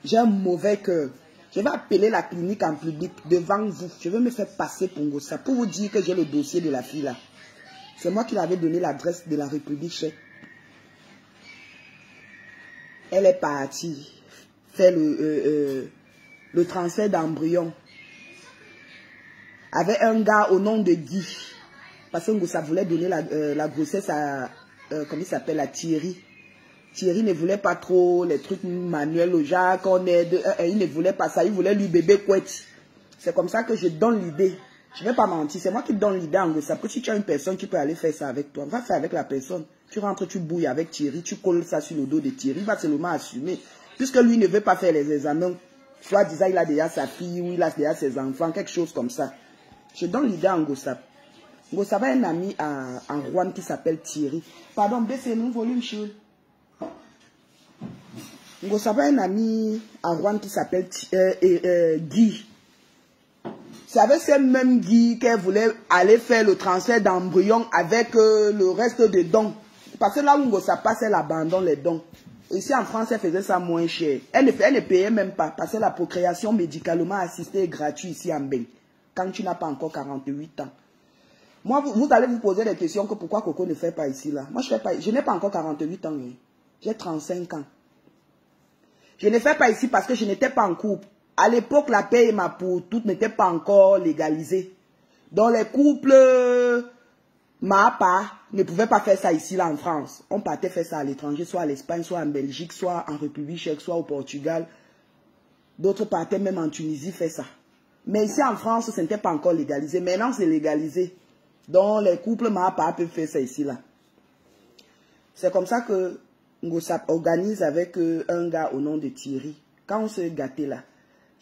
J'ai un mauvais cœur. Je vais appeler la clinique en public devant vous. Je vais me faire passer pour Ngossap pour vous dire que j'ai le dossier de la fille là. C'est moi qui lui avais donné l'adresse de la République tchèque. Elle est partie faire le transfert d'embryon avec un gars au nom de Guy. Parce que Ngossap voulait donner la grossesse à, comment il s'appelle, à Thierry. Thierry ne voulait pas trop les trucs manuels au genre qu'on aide. Il ne voulait pas ça. Il voulait lui bébé couette. C'est comme ça que je donne l'idée. Je ne vais pas mentir. C'est moi qui donne l'idée en Ngossap. Que si tu as une personne qui peut aller faire ça avec toi, va faire avec la personne. Tu rentres, tu bouilles avec Thierry. Tu colles ça sur le dos de Thierry. Il va seulement assumer. Puisque lui ne veut pas faire les examens. Soit disant il a déjà sa fille ou il a déjà ses enfants. Quelque chose comme ça. Je donne l'idée en Ngossap. Ngossap a un ami en Rouen qui s'appelle Thierry. Pardon, baissez-nous volume chaud. Ngossap a un ami en Rouen qui s'appelle Guy. C'est avec ce même Guy qu'elle voulait aller faire le transfert d'embryon avec le reste des dons. Parce que là où Ngossap passe, elle abandonne les dons. Ici en France, elle faisait ça moins cher. Elle ne payait même pas. Parce que la procréation médicalement assistée est gratuite ici en Belgique. Quand tu n'as pas encore 48 ans. Moi, vous allez vous poser des questions que pourquoi Coco ne fait pas ici là. Moi, je n'ai pas encore 48 ans. Hein. J'ai 35 ans. Je ne fais pas ici parce que je n'étais pas en couple. À l'époque, la paix et ma pour toutes n'étaient pas encore légalisées. Donc les couples, ma part, ne pouvaient pas faire ça ici là en France. On partait faire ça à l'étranger, soit à l'Espagne, soit en Belgique, soit en République tchèque, soit au Portugal. D'autres partaient même en Tunisie faire ça. Mais ici en France, ce n'était pas encore légalisé. Maintenant, c'est légalisé. Donc les couples ma part peuvent faire ça ici là. C'est comme ça que Ngossap organise avec un gars au nom de Thierry. Quand on se gâtait là,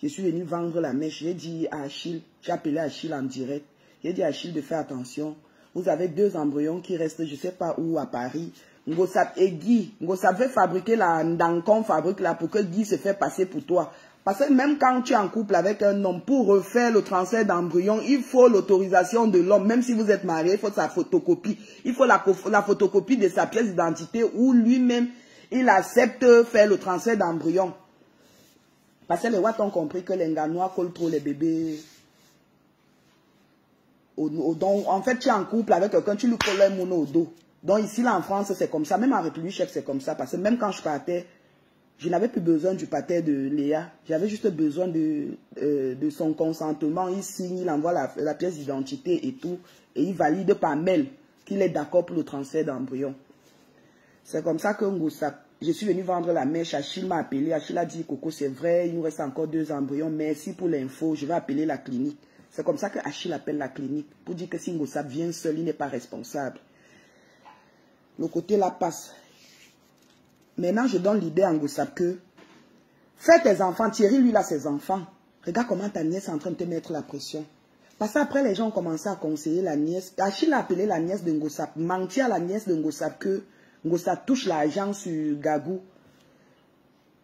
je suis venu vendre la mèche. J'ai dit à Achille, j'ai appelé Achille en direct. J'ai dit à Achille de faire attention. Vous avez 2 embryons qui restent, je ne sais pas où, à Paris. Ngossap et Guy. Ngossap veut fabriquer la Ndankon fabrique là pour que Guy se fait passer pour toi. Parce que même quand tu es en couple avec un homme, pour refaire le transfert d'embryon, il faut l'autorisation de l'homme. Même si vous êtes marié, il faut sa photocopie. Il faut la photocopie de sa pièce d'identité où lui-même, il accepte faire le transfert d'embryon. Parce que les Watts ont compris que les Nganois collent trop les bébés au dos. En fait, tu es en couple avec quelqu'un, tu lui colles un mono au dos. Donc ici, là en France, c'est comme ça. Même en République tchèque, c'est comme ça. Parce que même quand je partais, je n'avais plus besoin du pater de Léa. J'avais juste besoin de son consentement. Il signe, il envoie la pièce d'identité et tout. Et il valide par mail qu'il est d'accord pour le transfert d'embryon. C'est comme ça que Ngossap, je suis venu vendre la mèche. Achille m'a appelé. Achille a dit, Coco, c'est vrai, il nous reste encore 2 embryons. Merci pour l'info. Je vais appeler la clinique. C'est comme ça que Achille appelle la clinique. Pour dire que si Ngossap vient seul, il n'est pas responsable. Le côté là passe. Maintenant, je donne l'idée à Ngossap que fais tes enfants. Thierry, lui, il a ses enfants. Regarde comment ta nièce est en train de te mettre la pression. Parce qu'après, les gens ont commencé à conseiller la nièce. Achille a appelé la nièce de Ngossap. Mentir à la nièce de Ngossap que Ngossap touche l'argent sur Gagou.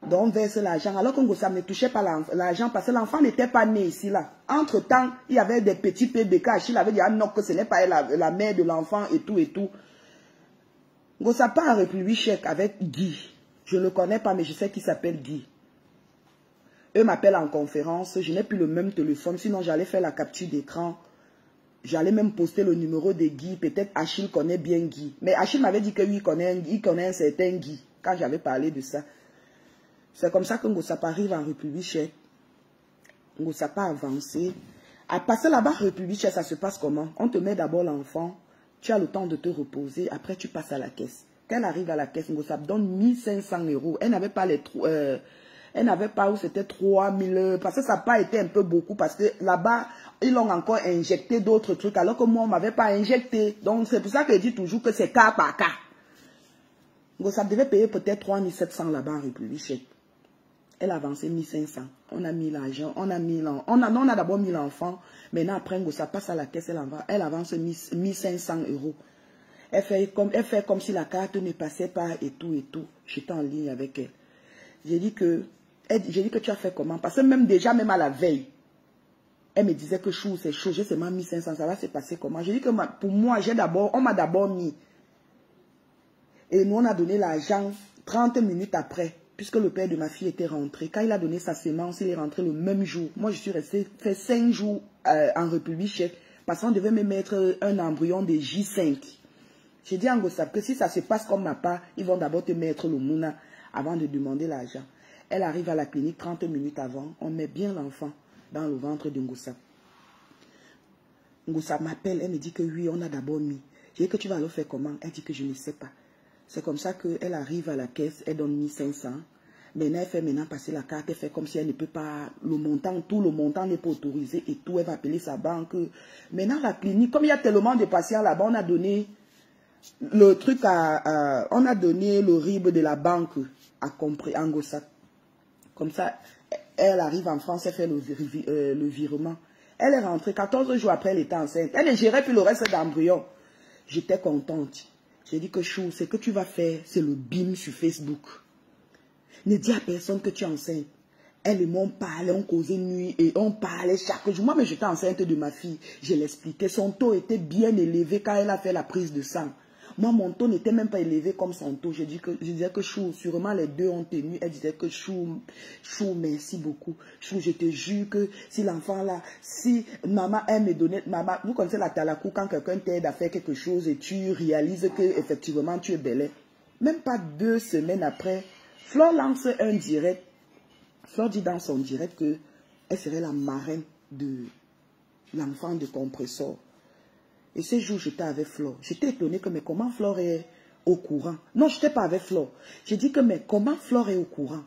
Donc, on verse l'argent. Alors que Ngossap ne touchait pas l'argent parce que l'enfant n'était pas né ici, là. Entre-temps, il y avait des petits PBK. Achille avait dit, ah non, que ce n'est pas la mère de l'enfant et tout et tout. Ngossap part en République tchèque avec Guy. Je ne le connais pas, mais je sais qu'il s'appelle Guy. Eux m'appellent en conférence. Je n'ai plus le même téléphone. Sinon, j'allais faire la capture d'écran. J'allais même poster le numéro de Guy. Peut-être Achille connaît bien Guy. Mais Achille m'avait dit que lui, il connaît un certain Guy. Quand j'avais parlé de ça. C'est comme ça que Ngossap arrive en République tchèque. Ngossap a avancé. À passer là-bas en République tchèque, ça se passe comment? On te met d'abord l'enfant. Tu as le temps de te reposer. Après, tu passes à la caisse. Quand elle arrive à la caisse, Ngossap donne 1500 €. Elle n'avait pas elle n'avait pas où c'était 3000. Parce que ça n'a pas été un peu beaucoup. Parce que là-bas, ils ont encore injecté d'autres trucs. Alors que moi, on ne m'avait pas injecté. Donc, c'est pour ça que je dis toujours que c'est cas par cas. Ngossap devait payer peut-être 3700 là-bas en République tchèque. Elle a avancé 1500. On a mis l'argent. On a d'abord mis l'enfant. Maintenant, après, Ngossap passe à la caisse. Elle avance 1500 €. Elle fait comme si la carte ne passait pas et tout et tout. J'étais en ligne avec elle. J'ai dit que tu as fait comment? Parce que même à la veille, elle me disait que chou, c'est chaud. J'ai seulement 1500. Ça va se passer comment? J'ai dit que pour moi, on m'a d'abord mis. Et nous, on a donné l'argent 30 minutes après. puisque le père de ma fille était rentré. Quand il a donné sa sémence, il est rentré le même jour. Moi, je suis restée fait 5 jours en République tchèque, parce qu'on devait me mettre un embryon de J5. J'ai dit à Ngosap que si ça se passe comme ma part, ils vont d'abord te mettre le mouna avant de demander l'argent. Elle arrive à la clinique 30 minutes avant. On met bien l'enfant dans le ventre de Ngosap. Ngosap m'appelle, elle me dit que oui, on a d'abord mis. J'ai dit que tu vas le faire comment? Elle dit que je ne sais pas. C'est comme ça qu'elle arrive à la caisse, elle donne 1500. Maintenant, elle fait passer la carte, elle fait comme si elle ne peut pas, le montant, tout le montant n'est pas autorisé et tout, elle va appeler sa banque. Maintenant, la clinique, comme il y a tellement de patients là-bas, on a donné le truc on a donné le RIB de la banque à compris en Ngosap. Comme ça, elle arrive en France, elle fait le virement. Elle est rentrée 14 jours après, elle était enceinte. Elle ne gérait plus le reste d'embryon. J'étais contente. J'ai dit que chou, ce que tu vas faire, c'est le bim sur Facebook. Ne dis à personne que tu es enceinte. Elle et moi, on parlait, on causait nuit et on parlait chaque jour. Moi, mais j'étais enceinte de ma fille. Je l'expliquais. Son taux était bien élevé quand elle a fait la prise de sang. Moi, mon taux n'était même pas élevé comme son taux. Je disais que chou, sûrement les deux ont tenu. Elle disait que chou, merci beaucoup. Chou, je te jure que si l'enfant là, si maman aime me donner, maman, vous connaissez la talakou quand quelqu'un t'aide à faire quelque chose et tu réalises que effectivement tu es belle. Même pas 2 semaines après, Flore lance un direct. Flore dit dans son direct que elle serait la marraine de l'enfant de compresseur. Et ce jour, j'étais avec Flore. J'étais étonnée que, mais comment Flore est au courant? Non, je n'étais pas avec Flore. J'ai dit que, mais comment Flore est au courant?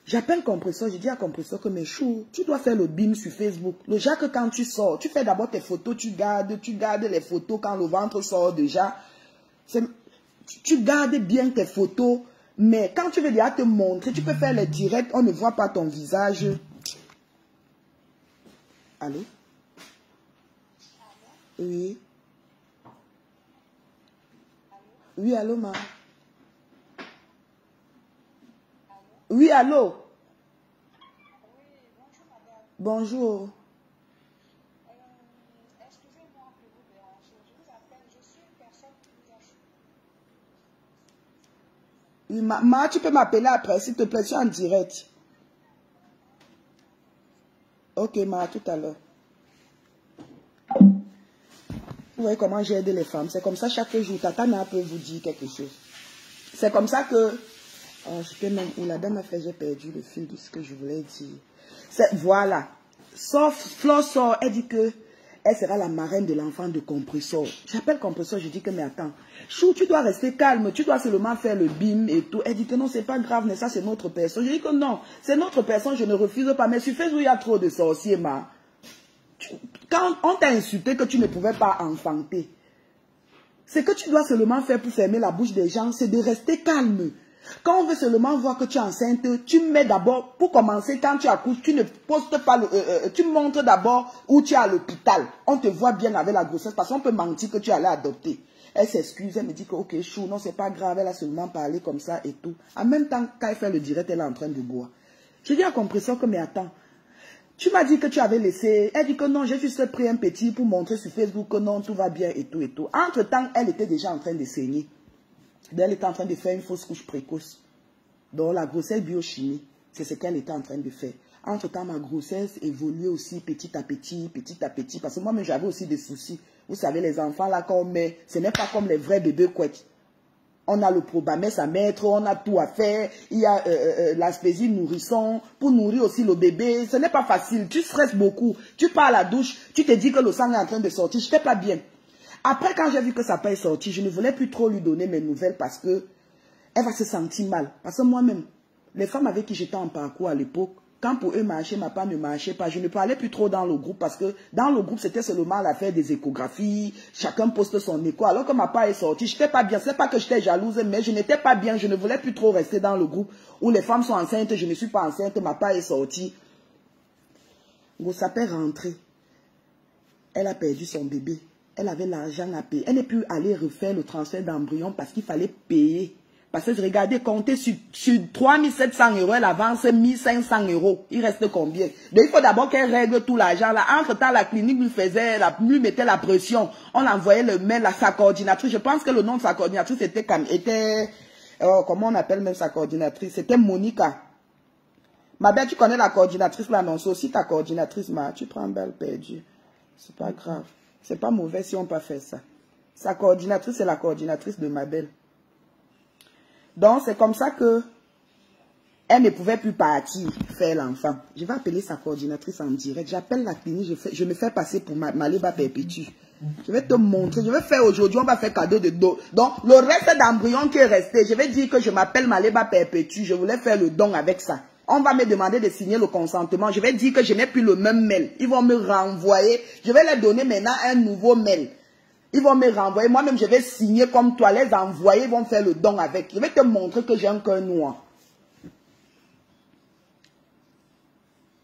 J'appelle Compresseur, j'ai dit à Compresseur que, mais chou, tu dois faire le bim sur Facebook. Le Jacques, quand tu sors, tu fais d'abord tes photos, tu gardes les photos quand le ventre sort déjà. Tu gardes bien tes photos, mais quand tu veux déjà te montrer, tu peux faire les directs, on ne voit pas ton visage. Allô? Oui. Oui, allô, ma. Oui, allô. Bonjour. Excusez-moi de vous déranger. Je vous appelle. Je suis une personne qui vous a... Oui, tu peux m'appeler après, s'il te plaît, je suis en direct. Ok, à tout à l'heure. Vous voyez comment j'ai aidé les femmes. C'est comme ça chaque jour. Tatana peut vous dire quelque chose. C'est comme ça que... Oh, la dame a fait, j'ai perdu le fil de ce que je voulais dire. Voilà. Flore sort, elle dit que elle sera la marraine de l'enfant de Compresseur. J'appelle Compresseur, je dis que, mais attends, chou, tu dois rester calme, tu dois seulement faire le bim et tout. Elle dit que non, c'est pas grave, mais ça, c'est notre personne. Je dis que non, c'est notre personne, je ne refuse pas. Mais sur Facebook, il y a trop de sorciers, ma. Quand on t'a insulté que tu ne pouvais pas enfanter, ce que tu dois seulement faire pour fermer la bouche des gens, c'est de rester calme. Quand on veut seulement voir que tu es enceinte, tu mets d'abord, pour commencer, quand tu accouches, tu ne postes pas, tu montres d'abord où tu es à l'hôpital. On te voit bien avec la grossesse, parce qu'on peut mentir que tu allais adopter. Elle s'excuse, elle me dit que ok, chou, non, c'est pas grave, elle a seulement parlé comme ça et tout. En même temps, quand elle fait le direct, elle est en train de boire. Je dis à Compresseur que, mais attends, tu m'as dit que tu avais laissé, elle dit que non, j'ai juste pris un petit pour montrer sur Facebook que non, tout va bien et tout et tout. Entre-temps, elle était déjà en train de saigner. Elle était en train de faire une fausse couche précoce. Donc la grossesse biochimie, c'est ce qu'elle était en train de faire. Entre-temps, ma grossesse évoluait aussi petit à petit, parce que moi-même j'avais aussi des soucis. Vous savez, les enfants là qu'on met, ce n'est pas comme les vrais bébés couettes. On a le probamès à mettre, on a tout à faire. Il y a l'aspésie nourrisson pour nourrir aussi le bébé. Ce n'est pas facile, tu stresses beaucoup. Tu pars à la douche, tu te dis que le sang est en train de sortir, je n'étais pas bien. Après, quand j'ai vu que ça n'a pas sorti, je ne voulais plus trop lui donner mes nouvelles parce que elle va se sentir mal. Parce que moi-même, les femmes avec qui j'étais en parcours à l'époque, quand pour eux marcher, ma part ne marchait pas, je ne parlais plus trop dans le groupe parce que dans le groupe, c'était seulement l'affaire des échographies, chacun poste son écho. Alors que ma part est sortie, je n'étais pas bien. Ce n'est pas que j'étais jalouse, mais je n'étais pas bien. Je ne voulais plus trop rester dans le groupe où les femmes sont enceintes, je ne suis pas enceinte, ma part est sortie. Ngosap est rentrée. Elle a perdu son bébé. Elle avait l'argent à payer. Elle n'est plus allée refaire le transfert d'embryon parce qu'il fallait payer. Parce que regardez, compter sur 3700 €, elle avance 1500 €. Il reste combien? Donc il faut d'abord qu'elle règle tout l'argent là. Entre-temps, la clinique lui mettait la pression. On envoyait le mail à sa coordinatrice. Je pense que le nom de sa coordinatrice était comment on appelle même sa coordinatrice? C'était Monica. Ma belle, tu connais la coordinatrice là, non? C'est aussi ta coordinatrice, tu prends belle perdue. C'est pas grave. C'est pas mauvais si on peut faire ça. Sa coordinatrice, c'est la coordinatrice de ma belle. Donc, c'est comme ça que elle ne pouvait plus partir faire l'enfant. Je vais appeler sa coordinatrice en direct. J'appelle la clinique, je me fais passer pour Maléba Perpétue. Je vais te montrer, je vais faire aujourd'hui, on va faire cadeau de don. Donc, le reste d'embryon qui est resté, je vais dire que je m'appelle Maléba Perpétue. Je voulais faire le don avec ça. On va me demander de signer le consentement. Je vais dire que je n'ai plus le même mail. Ils vont me renvoyer. Je vais leur donner maintenant un nouveau mail. Ils vont me renvoyer. Moi-même, je vais signer comme toi. Les envoyer, ils vont faire le don avec. Je vais te montrer que j'ai un cœur noir.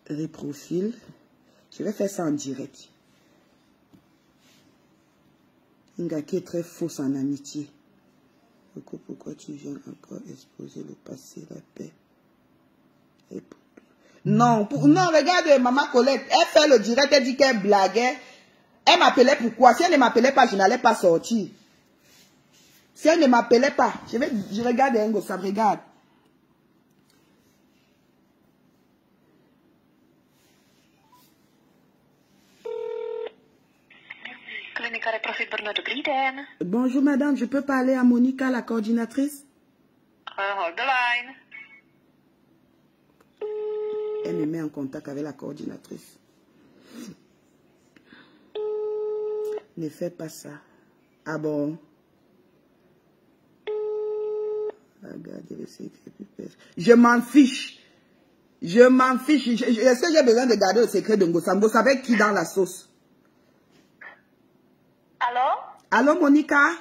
Les profils. Je vais faire ça en direct. Une gars qui est très fausse en amitié. Pourquoi tu viens encore exposer le passé, la paix? Non, non, regarde Maman Colette, elle fait le direct, elle dit qu'elle blaguait. Elle m'appelait pourquoi? Si elle ne m'appelait pas, je n'allais pas sortir. Si elle ne m'appelait pas, je regarde Ngo, ça regarde. Klinika Reprofit Brno, dobrý den. Bonjour madame, je peux parler à Monica, la coordinatrice? Hold the line. Elle me met en contact avec la coordinatrice. Ne fais pas ça. Ah bon? Regardez le secret. Je m'en fiche. Je m'en fiche. Est-ce que j'ai besoin de garder le secret de Ngosam? Vous savez qui dans la sauce? Allô? Allô Monica?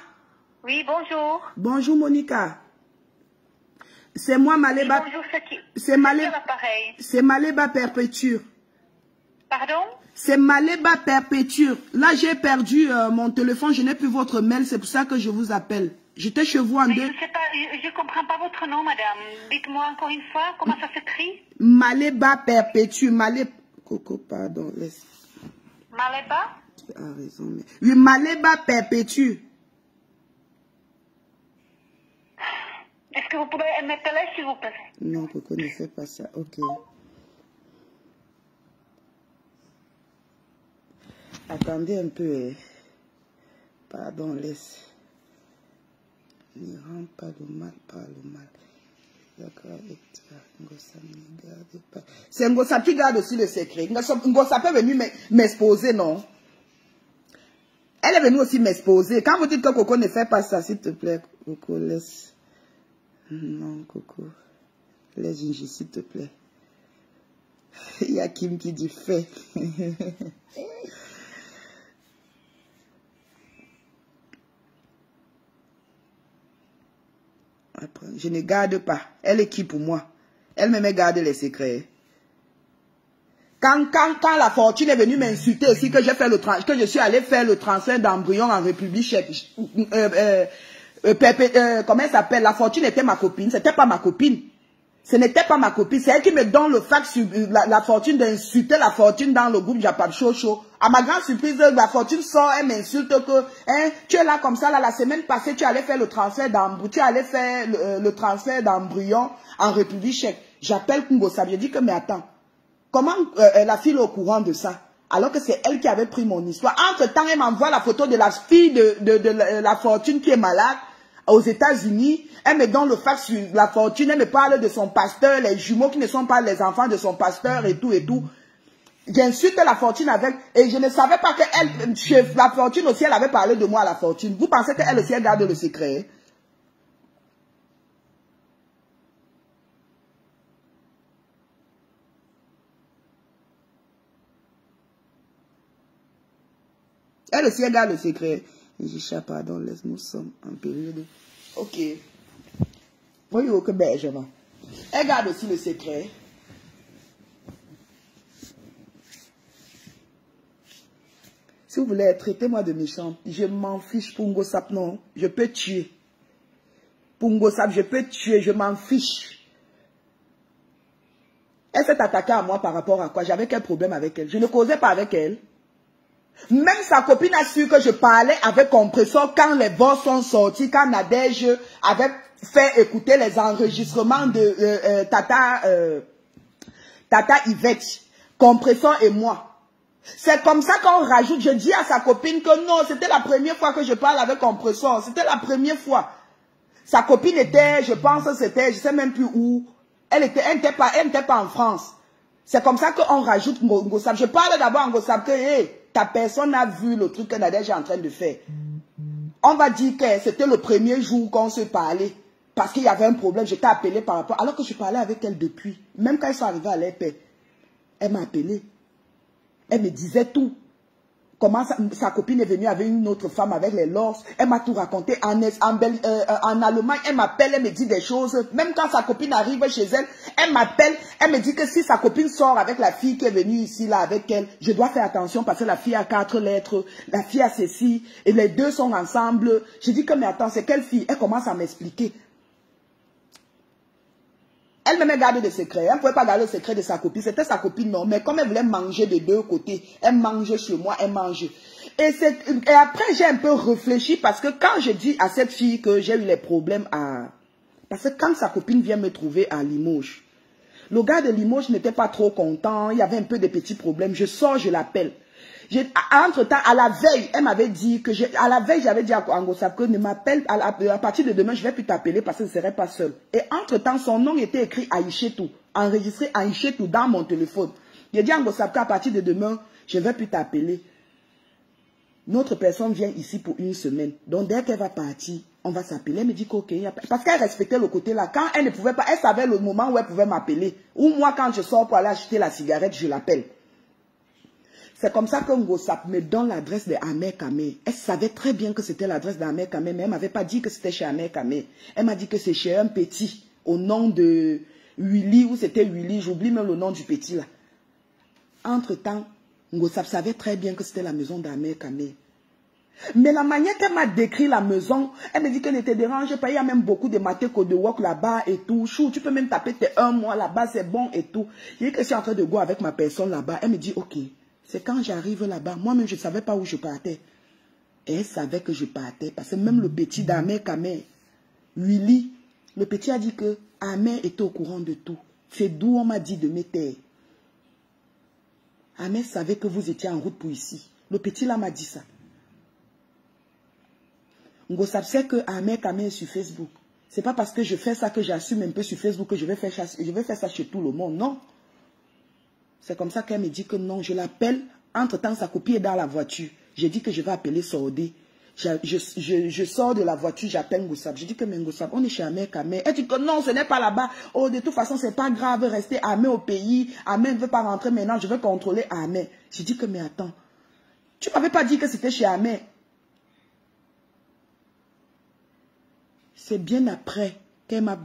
Oui, bonjour. Bonjour Monica. C'est moi Maléba. Bonjour, c'est qui? C'est Maléba. L'appareil. C'est Maléba Perpéture. Pardon? C'est Maléba Perpéture. Là, j'ai perdu mon téléphone. Je n'ai plus votre mail. C'est pour ça que je vous appelle. J'étais chez vous en Mais deux. je sais pas, je comprends pas votre nom, madame. Dites-moi encore une fois, comment ça s'écrit? Maléba Perpéture. Coco, pardon. Laisse. Maléba? Tu as raison. Mais... Oui, Maléba Perpéture. Est-ce que vous pouvez m'appeler, s'il vous plaît? Non, Coco, ne fais pas ça. Ok. Attendez un peu. Pardon, laisse. Ne rends pas le mal par le mal. C'est Ngosap qui garde aussi le secret. Ngosap est venu m'exposer, non? Elle est venue aussi m'exposer. Quand vous dites que Coco ne fait pas ça, s'il te plaît, Coco, laisse. Non, Coco. Laisse Gingy, s'il te plaît. Il y a Kim qui dit fait. Après, je ne garde pas. Elle est qui pour moi? Elle me met garder les secrets. Quand la fortune est venue m'insulter aussi, que j'ai fait que je suis allé faire le transfert d'embryon en République tchèque. Comment elle s'appelle? La fortune était ma copine. C'était pas ma copine. Ce n'était pas ma copine. C'est elle qui me donne le fax sur la fortune d'insulter la fortune dans le groupe Japap Show Show. À ma grande surprise, la fortune sort, elle m'insulte que tu es là comme ça, là, la semaine passée, tu allais faire le transfert d'embryon, tu allais faire le transfert d'embryon en République tchèque. J'appelle Ngosab, je dis que mais attends, comment la fille est au courant de ça? Alors que c'est elle qui avait pris mon histoire. Entre-temps, elle m'envoie la photo de la fille de la fortune qui est malade aux États-Unis. Elle me donne le fax sur la fortune, elle me parle de son pasteur, les jumeaux qui ne sont pas les enfants de son pasteur et tout et tout. J'insulte la fortune avec, et je ne savais pas que elle, chez la fortune aussi, elle avait parlé de moi à la fortune. Vous pensez qu'elle aussi, elle garde le secret? Elle aussi, elle garde le secret. J'ai pardon, laisse-nous sommes en période. Ok. Oui, ok, ben, je vais. Elle garde aussi le secret. Si vous voulez, traitez-moi de méchant. Je m'en fiche pour Ngosap, non. Je peux tuer. Pour Ngosap, je peux tuer, je m'en fiche. Elle s'est attaquée à moi par rapport à quoi? J'avais quel problème avec elle? Je ne causais pas avec elle. Même sa copine a su que je parlais avec compresseur quand les voix sont sortis, quand Nadège avait fait écouter les enregistrements de Tata Tata Yvette, Compresseur et moi. C'est comme ça qu'on rajoute. Je dis à sa copine que non, c'était la première fois que je parle avec Compresseur. C'était la première fois. Sa copine était, je pense, c'était, je sais même plus où. Elle n'était pas en France. C'est comme ça qu'on rajoute Ngosap. Je parle d'abord en Ngosap que hey, ta personne a vu le truc que Nadège est en train de faire. On va dire que c'était le premier jour qu'on se parlait. Parce qu'il y avait un problème. Je t'ai appelé par rapport. Alors que je parlais avec elle depuis. Même quand ils sont arrivés à l'épée. Elle m'a appelé. Elle me disait tout. Comment sa copine est venue avec une autre femme avec les lors. Elle m'a tout raconté en Allemagne. Elle m'appelle, elle me dit des choses. Même quand sa copine arrive chez elle, elle m'appelle. Elle me dit que si sa copine sort avec la fille qui est venue ici, là, avec elle, je dois faire attention parce que la fille a 4 lettres. La fille a ceci. Et les deux sont ensemble. Je dis que, mais attends, c'est quelle fille? Elle commence à m'expliquer. Elle me garde des secrets. Elle ne pouvait pas garder le secret de sa copine. C'était sa copine, non. Mais comme elle voulait manger des deux côtés, elle mangeait chez moi, elle mangeait. Et après, j'ai un peu réfléchi parce que quand je dis à cette fille que j'ai eu les problèmes à... Parce que quand sa copine vient me trouver à Limoges, le gars de Limoges n'était pas trop content. Il y avait un peu de petits problèmes. Je sors, je l'appelle. Entre-temps, à la veille, elle m'avait dit que à la veille, j'avais dit à Ngosap que ne m'appelle à partir de demain, je ne vais plus t'appeler parce que je ne serai pas seule. Et entre-temps, son nom était écrit Aïchetou, enregistré Aïchetou dans mon téléphone. J'ai dit à Ngosap qu'à partir de demain, je ne vais plus t'appeler. Notre personne vient ici pour une semaine. Donc, dès qu'elle va partir, on va s'appeler. Elle me dit qu'ok, parce qu'elle respectait le côté là. Quand elle ne pouvait pas, elle savait le moment où elle pouvait m'appeler. Ou moi, quand je sors pour aller acheter la cigarette, je l'appelle. C'est comme ça que Ngosap me donne l'adresse de Ahmed Kamé. Elle savait très bien que c'était l'adresse d'Ahmed Kamé, mais elle ne m'avait pas dit que c'était chez Ahmed Kamé. Elle m'a dit que c'est chez un petit, au nom de Willy, ou c'était Willy, j'oublie même le nom du petit là. Entre-temps, Ngosap savait très bien que c'était la maison d'Ahmed Kamé. Mais la manière qu'elle m'a décrit la maison, elle me dit qu'elle ne te dérange pas. Il y a même beaucoup de mateko de work là-bas et tout. Chou, tu peux même taper tes 1 mois là-bas, c'est bon et tout. Je dis que je suis en train de go avec ma personne là-bas. Elle me dit, ok. C'est quand j'arrive là-bas, moi-même, je ne savais pas où je partais. Et elle savait que je partais. Parce que même le petit d'Ahmed Kamé, Willy, le petit a dit que Ahmed était au courant de tout. C'est d'où on m'a dit de me taire. Ahmed savait que vous étiez en route pour ici. Le petit là m'a dit ça. Ngosap sait que Ahmed Kamé est sur Facebook. C'est pas parce que je fais ça que j'assume un peu sur Facebook que je vais faire ça chez tout le monde. Non. C'est comme ça qu'elle me dit que non, je l'appelle. Entre-temps, sa copine est dans la voiture. J'ai dit que je vais appeler Sordé. Je sors de la voiture, j'appelle Ngosap. Je dis que mais Ngosap, on est chez Ahmed Kamé. Elle dit que non, ce n'est pas là-bas. Oh, de toute façon, c'est pas grave, rester Ahmed au pays. Ahmed ne veut pas rentrer maintenant, je veux contrôler Ahmed. J'ai dit que mais attends, tu m'avais pas dit que c'était chez Ahmed. C'est bien après qu'elle m'a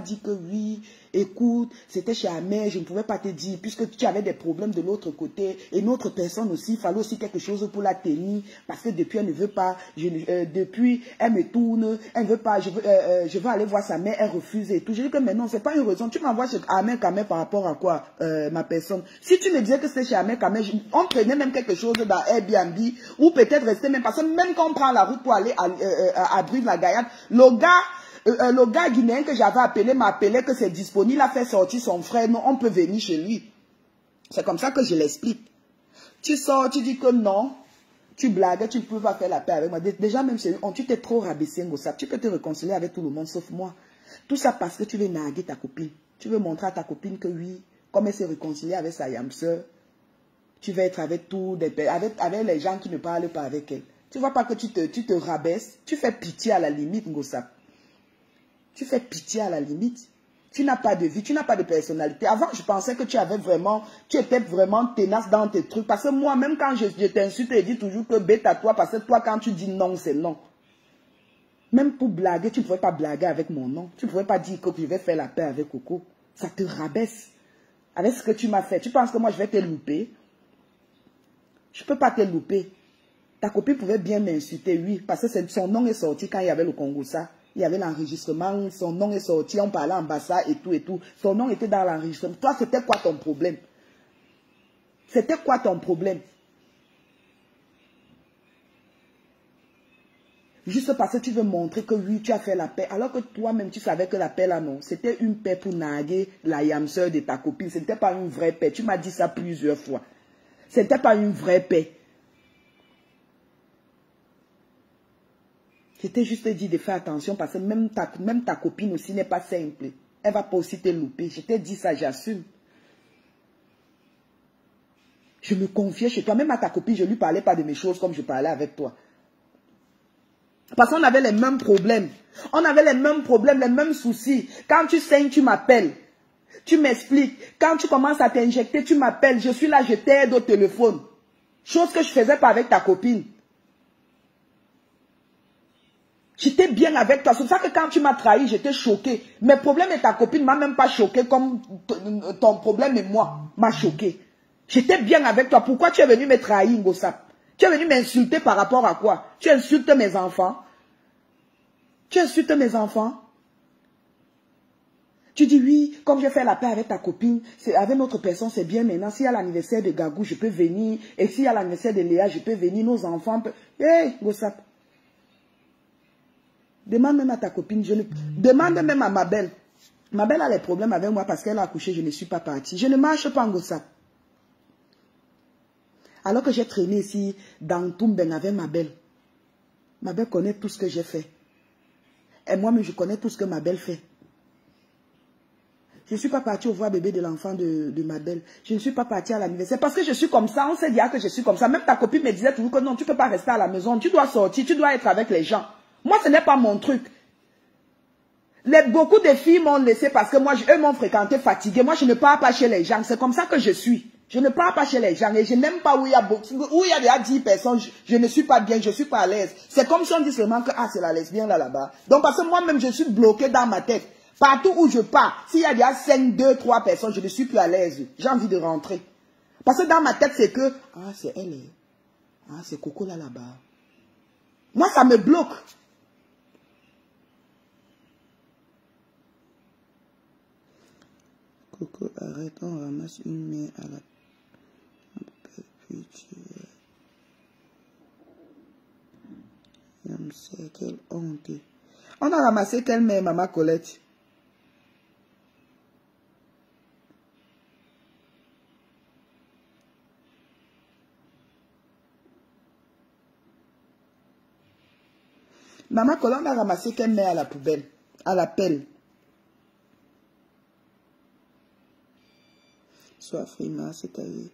dit que oui, écoute, c'était chez Ahmed, je ne pouvais pas te dire, puisque tu avais des problèmes de l'autre côté, et notre personne aussi, il fallait aussi quelque chose pour la tenir, parce que depuis elle ne veut pas, depuis elle me tourne, elle ne veut pas, je veux aller voir sa mère, elle refuse et tout. Je dis que mais non, c'est pas une raison, tu m'envoies chez Ahmed Kamé par rapport à quoi, ma personne. Si tu me disais que c'était chez Ahmed Kamé, on prenait même quelque chose dans Airbnb, ou peut-être rester même, parce que même quand on prend la route pour aller à Brive-la-Gaillarde, le gars guinéen que j'avais appelé m'a appelé que c'est disponible, il a fait sortir son frère, non, on peut venir chez lui. C'est comme ça que je l'explique. Tu sors, tu dis que non, tu blagues, tu ne peux pas faire la paix avec moi. Déjà même chez lui, tu t'es trop rabaissé, Ngosap. Tu peux te réconcilier avec tout le monde sauf moi. Tout ça parce que tu veux narguer ta copine. Tu veux montrer à ta copine que oui, comme elle s'est réconciliée avec sa yamseur, tu vas être avec avec les gens qui ne parlent pas avec elle. Tu vois pas que tu te rabaisses, tu fais pitié à la limite, Ngosap. Tu fais pitié à la limite. Tu n'as pas de vie, tu n'as pas de personnalité. Avant, je pensais que tu étais vraiment tenace dans tes trucs. Parce que moi, même quand je t'insulte et dis toujours que bête à toi, parce que toi, quand tu dis non, c'est non. Même pour blaguer, tu ne pouvais pas blaguer avec mon nom. Tu ne pouvais pas dire que je vais faire la paix avec Coco. Ça te rabaisse. Avec ce que tu m'as fait. Tu penses que moi, je vais te louper? Je ne peux pas te louper. Ta copine pouvait bien m'insulter, oui. Parce que son nom est sorti quand il y avait le Congo, ça. Il y avait l'enregistrement, son nom est sorti, on parlait ambassade et tout et tout. Son nom était dans l'enregistrement. Toi, c'était quoi ton problème? C'était quoi ton problème? Juste parce que tu veux montrer que oui, tu as fait la paix. Alors que toi-même, tu savais que la paix là, non. C'était une paix pour narguer la yamseur de ta copine. Ce n'était pas une vraie paix. Tu m'as dit ça plusieurs fois. Ce n'était pas une vraie paix. Je t'ai juste dit de faire attention parce que même ta copine aussi n'est pas simple. Elle va pas aussi te louper. Je t'ai dit ça, j'assume. Je me confiais chez toi. Même à ta copine, je ne lui parlais pas de mes choses comme je parlais avec toi. Parce qu'on avait les mêmes problèmes. On avait les mêmes problèmes, les mêmes soucis. Quand tu saignes, tu m'appelles. Tu m'expliques. Quand tu commences à t'injecter, tu m'appelles. Je suis là, je t'aide au téléphone. Chose que je ne faisais pas avec ta copine. J'étais bien avec toi. C'est pour ça que quand tu m'as trahi, j'étais choqué. Mes problèmes et ta copine ne m'ont même pas choqué comme ton problème et moi m'a choqué. J'étais bien avec toi. Pourquoi tu es venu me trahir, Ngosap? Tu es venu m'insulter par rapport à quoi? Tu insultes mes enfants? Tu insultes mes enfants? Tu dis oui, comme j'ai fait la paix avec ta copine, avec notre personne, c'est bien maintenant. S'il y a l'anniversaire de Gagou, je peux venir. Et s'il y a l'anniversaire de Léa, je peux venir. Nos enfants peuvent... Hé, Ngosap. Demande même à ta copine. Demande même à ma belle. Ma belle a les problèmes avec moi parce qu'elle a accouché, je ne suis pas partie. Je ne marche pas en Ngosap. Alors que j'ai traîné ici dans Toumben avec ma belle. Ma belle connaît tout ce que j'ai fait. Et moi-même, je connais tout ce que ma belle fait. Je ne suis pas partie au voir bébé de l'enfant de ma belle. Je ne suis pas partie à l'anniversaire. Parce que je suis comme ça. On sait dire que je suis comme ça. Même ta copine me disait toujours que non, tu ne peux pas rester à la maison. Tu dois sortir. Tu dois être avec les gens. Moi, ce n'est pas mon truc. Beaucoup de filles m'ont laissé parce que moi, eux m'ont fréquenté fatigué. Moi, je ne pars pas chez les gens. C'est comme ça que je suis. Je ne pars pas chez les gens et je n'aime pas où il y a déjà 10 personnes, je ne suis pas bien, je ne suis pas à l'aise. C'est comme si on dit seulement que ah, c'est la lesbienne là-bas. Donc parce que moi-même, je suis bloqué dans ma tête. Partout où je pars, s'il y a déjà 5, 2, 3 personnes, je ne suis plus à l'aise. J'ai envie de rentrer. Parce que dans ma tête, c'est que ah, c'est elle. Ah, c'est Coco là-bas. Moi, ça me bloque. Coco, arrête, on ramasse une main à la... Quelle honte. On a ramassé quelle main, maman Colette? Maman Colette, on a ramassé quelle main à la poubelle? À la pelle. Sois frima, c'est ta vie.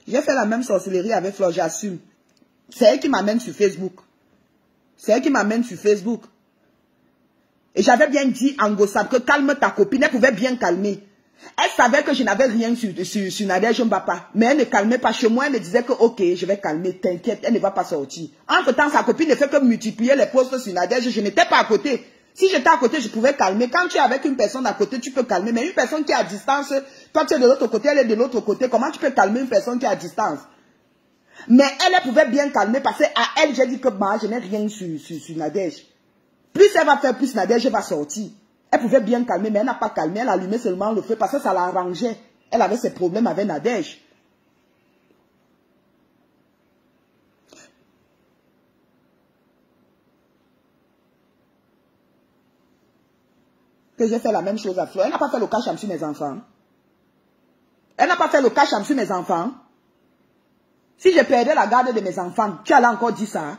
J'ai fait la même sorcellerie avec Flore, j'assume. C'est elle qui m'amène sur Facebook. C'est elle qui m'amène sur Facebook. Et j'avais bien dit à Ngosap que calme ta copine. Elle pouvait bien calmer. Elle savait que je n'avais rien sur Nadège Mbapa. Mais elle ne calmait pas chez moi. Elle me disait que ok, je vais calmer, t'inquiète, elle ne va pas sortir. Entre temps, sa copine ne fait que multiplier les posts sur Nadège. Je n'étais pas à côté. Si j'étais à côté, je pouvais calmer. Quand tu es avec une personne à côté, tu peux calmer. Mais une personne qui est à distance, toi tu es de l'autre côté, elle est de l'autre côté. Comment tu peux calmer une personne qui est à distance? Mais elle pouvait bien calmer parce qu'à elle, j'ai dit que bah, je n'ai rien sur Nadège. Plus elle va faire, plus Nadège va sortir. Elle pouvait bien calmer, mais elle n'a pas calmé. Elle allumait seulement le feu parce que ça l'arrangeait. Elle avait ses problèmes avec Nadège. Que j'ai fait la même chose à Flore. Elle n'a pas fait le cash sur mes enfants. Elle n'a pas fait le cash sur mes enfants. Si je perdais la garde de mes enfants, tu allais encore dire ça.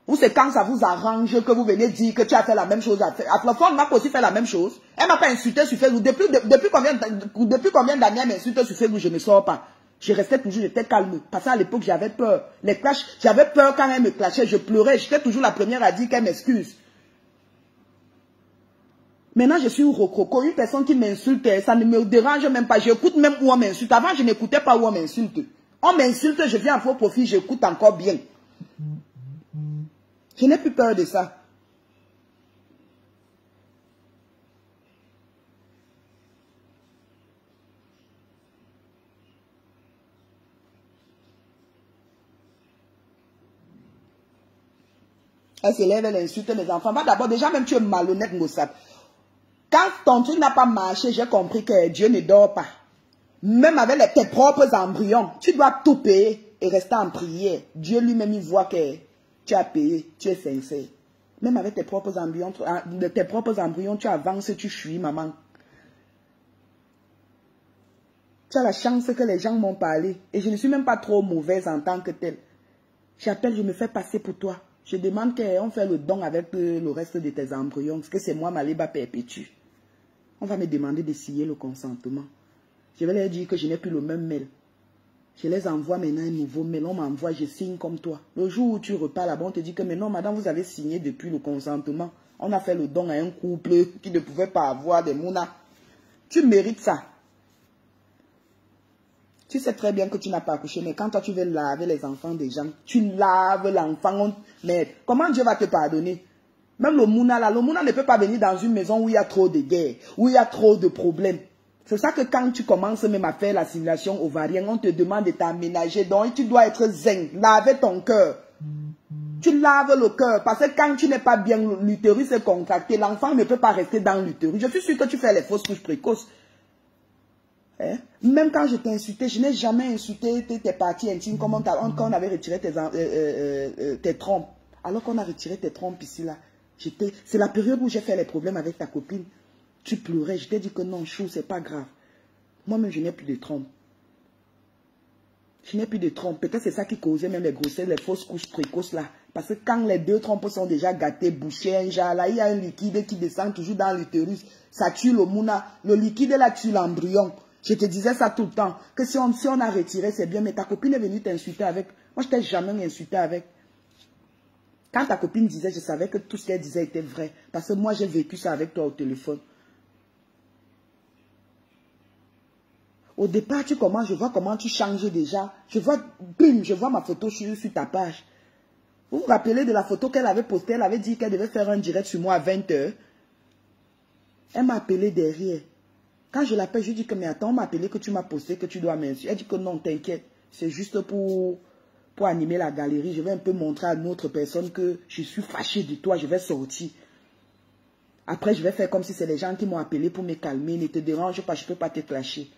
Ou c'est quand ça vous arrange que vous venez dire que tu as fait la même chose à Flore. Flore m'a aussi fait la même chose. Elle m'a pas insulté sur Facebook. Depuis combien d'années elle m'insulte sur Facebook, je ne sors pas. Je restais toujours, j'étais calme. Parce qu'à l'époque, j'avais peur. Les clashs, j'avais peur quand elle me clashait, je pleurais. J'étais toujours la première à dire qu'elle m'excuse. Maintenant, je suis rococo. Une personne qui m'insulte, ça ne me dérange même pas. J'écoute même où on m'insulte. Avant, je n'écoutais pas où on m'insulte. On m'insulte, je viens en faux profit, j'écoute encore bien. Je n'ai plus peur de ça. Elle se lève, elle insulte mes enfants. D'abord, déjà, même tu es malhonnête, Ngosap. Quand ton truc n'a pas marché, j'ai compris que Dieu ne dort pas. Même avec tes propres embryons, tu dois tout payer. et rester en prière. Dieu lui-même, il voit que tu as payé, tu es sincère. Même avec tes propres embryons, tu avances, tu fuis, maman. Tu as la chance que les gens m'ont parlé. Et je ne suis même pas trop mauvaise en tant que telle. J'appelle, je me fais passer pour toi. Je demande qu'on fait le don avec le reste de tes embryons. Parce que c'est moi, Maliba perpétue. On va me demander de signer le consentement. Je vais leur dire que je n'ai plus le même mail. Je les envoie maintenant un nouveau mail. On m'envoie, je signe comme toi. Le jour où tu repars là-bas, on te dit que mais non, madame, vous avez signé depuis le consentement. On a fait le don à un couple qui ne pouvait pas avoir des mounas. Tu mérites ça. Tu sais très bien que tu n'as pas accouché, mais quand toi tu veux laver les enfants des gens, tu laves l'enfant. Mais comment Dieu va te pardonner? Même le mouna là, le mouna ne peut pas venir dans une maison où il y a trop de guerre, où il y a trop de problèmes. C'est ça que quand tu commences même à faire la stimulation ovarienne, on te demande de t'aménager. Donc tu dois être zen, laver ton cœur. Tu laves le cœur, parce que quand tu n'es pas bien, l'utérus est contracté, l'enfant ne peut pas rester dans l'utérus. Je suis sûre que tu fais les fausses couches précoces. Hein? Même quand je t'ai insulté, je n'ai jamais insulté tes parties intimes comme quand on avait retiré tes trompes. Alors qu'on a retiré tes trompes ici là. C'est la période où j'ai fait les problèmes avec ta copine. Tu pleurais, je t'ai dit que non, chou, c'est pas grave. Moi-même, je n'ai plus de trompes. Je n'ai plus de trompes. Peut-être c'est ça qui causait même les grossesses, les fausses couches précoces là. Parce que quand les deux trompes sont déjà gâtées, bouchées, un genre là, il y a un liquide qui descend toujours dans l'utérus. Ça tue le mouna. Le liquide là tue l'embryon. Je te disais ça tout le temps. Que si on a retiré, c'est bien. Mais ta copine est venue t'insulter avec. Moi, je t'ai jamais insulté avec. Quand ta copine disait, je savais que tout ce qu'elle disait était vrai. Parce que moi, j'ai vécu ça avec toi au téléphone. Au départ, je vois comment tu changes déjà. Je vois, bim, je vois ma photo sur ta page. Vous vous rappelez de la photo qu'elle avait postée? Elle avait dit qu'elle devait faire un direct sur moi à 20 h. Elle m'a appelé derrière. Quand je l'appelle, je dis que mais attends, on m'a appelé que tu m'as posté, que tu dois m'insulter. Elle dit que non, t'inquiète. C'est juste pour animer la galerie. Je vais un peu montrer à une autre personne que je suis fâchée de toi. Je vais sortir. Après, je vais faire comme si c'est les gens qui m'ont appelé pour me calmer. Ne te dérange pas, je ne peux pas te clasher.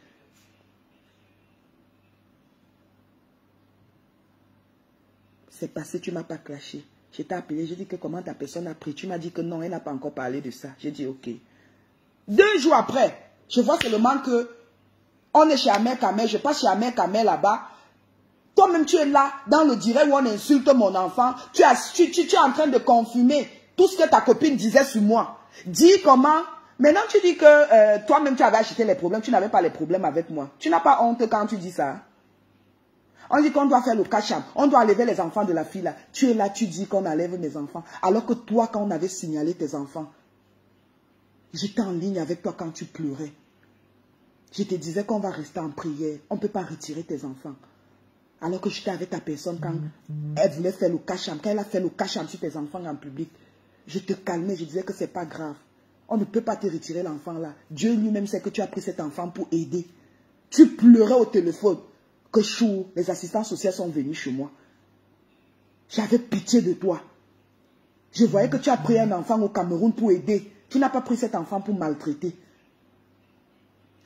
C'est parce que tu ne m'as pas clashé. Je t'ai appelé, j'ai dit que comment ta personne a pris. Tu m'as dit que non, elle n'a pas encore parlé de ça. J'ai dit ok. 2 jours après, je vois seulement que on est chez Amer Kamel, je passe chez Amer Kamel là-bas. Toi-même, tu es là, dans le direct où on insulte mon enfant. Tu es en train de confirmer tout ce que ta copine disait sur moi. Dis comment. Maintenant, tu dis que toi-même, tu avais acheté les problèmes. Tu n'avais pas les problèmes avec moi. Tu n'as pas honte quand tu dis ça? On dit qu'on doit faire le cacham. On doit enlever les enfants de la fille là. Tu es là, tu dis qu'on enlève mes enfants. Alors que toi, quand on avait signalé tes enfants, j'étais en ligne avec toi quand tu pleurais. Je te disais qu'on va rester en prière. On ne peut pas retirer tes enfants. Alors que j'étais avec ta personne quand elle voulait faire le cacham. Quand elle a fait le cacham sur tes enfants en public, je te calmais, je disais que c'est pas grave. On ne peut pas te retirer l'enfant là. Dieu lui-même sait que tu as pris cet enfant pour aider. Tu pleurais au téléphone. Que chou, les assistants sociaux sont venus chez moi. J'avais pitié de toi. Je voyais que tu as pris un enfant au Cameroun pour aider. Tu n'as pas pris cet enfant pour maltraiter.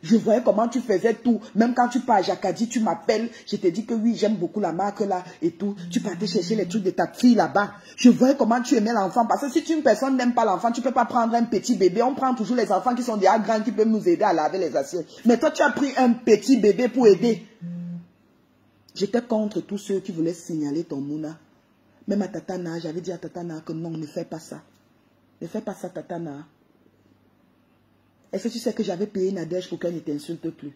Je voyais comment tu faisais tout. Même quand tu pars à Jacadi, tu m'appelles. Je te dis que oui, j'aime beaucoup la marque là et tout. Tu partais chercher les trucs de ta fille là-bas. Je voyais comment tu aimais l'enfant. Parce que si une personne n'aime pas l'enfant, tu ne peux pas prendre un petit bébé. On prend toujours les enfants qui sont déjà grands, qui peuvent nous aider à laver les assiettes. Mais toi, tu as pris un petit bébé pour aider. J'étais contre tous ceux qui voulaient signaler ton mouna. Même à Tatana, j'avais dit à Tatana que non, ne fais pas ça. Ne fais pas ça, Tatana. Est-ce que tu sais que j'avais payé Nadège pour qu'elle ne t'insulte plus?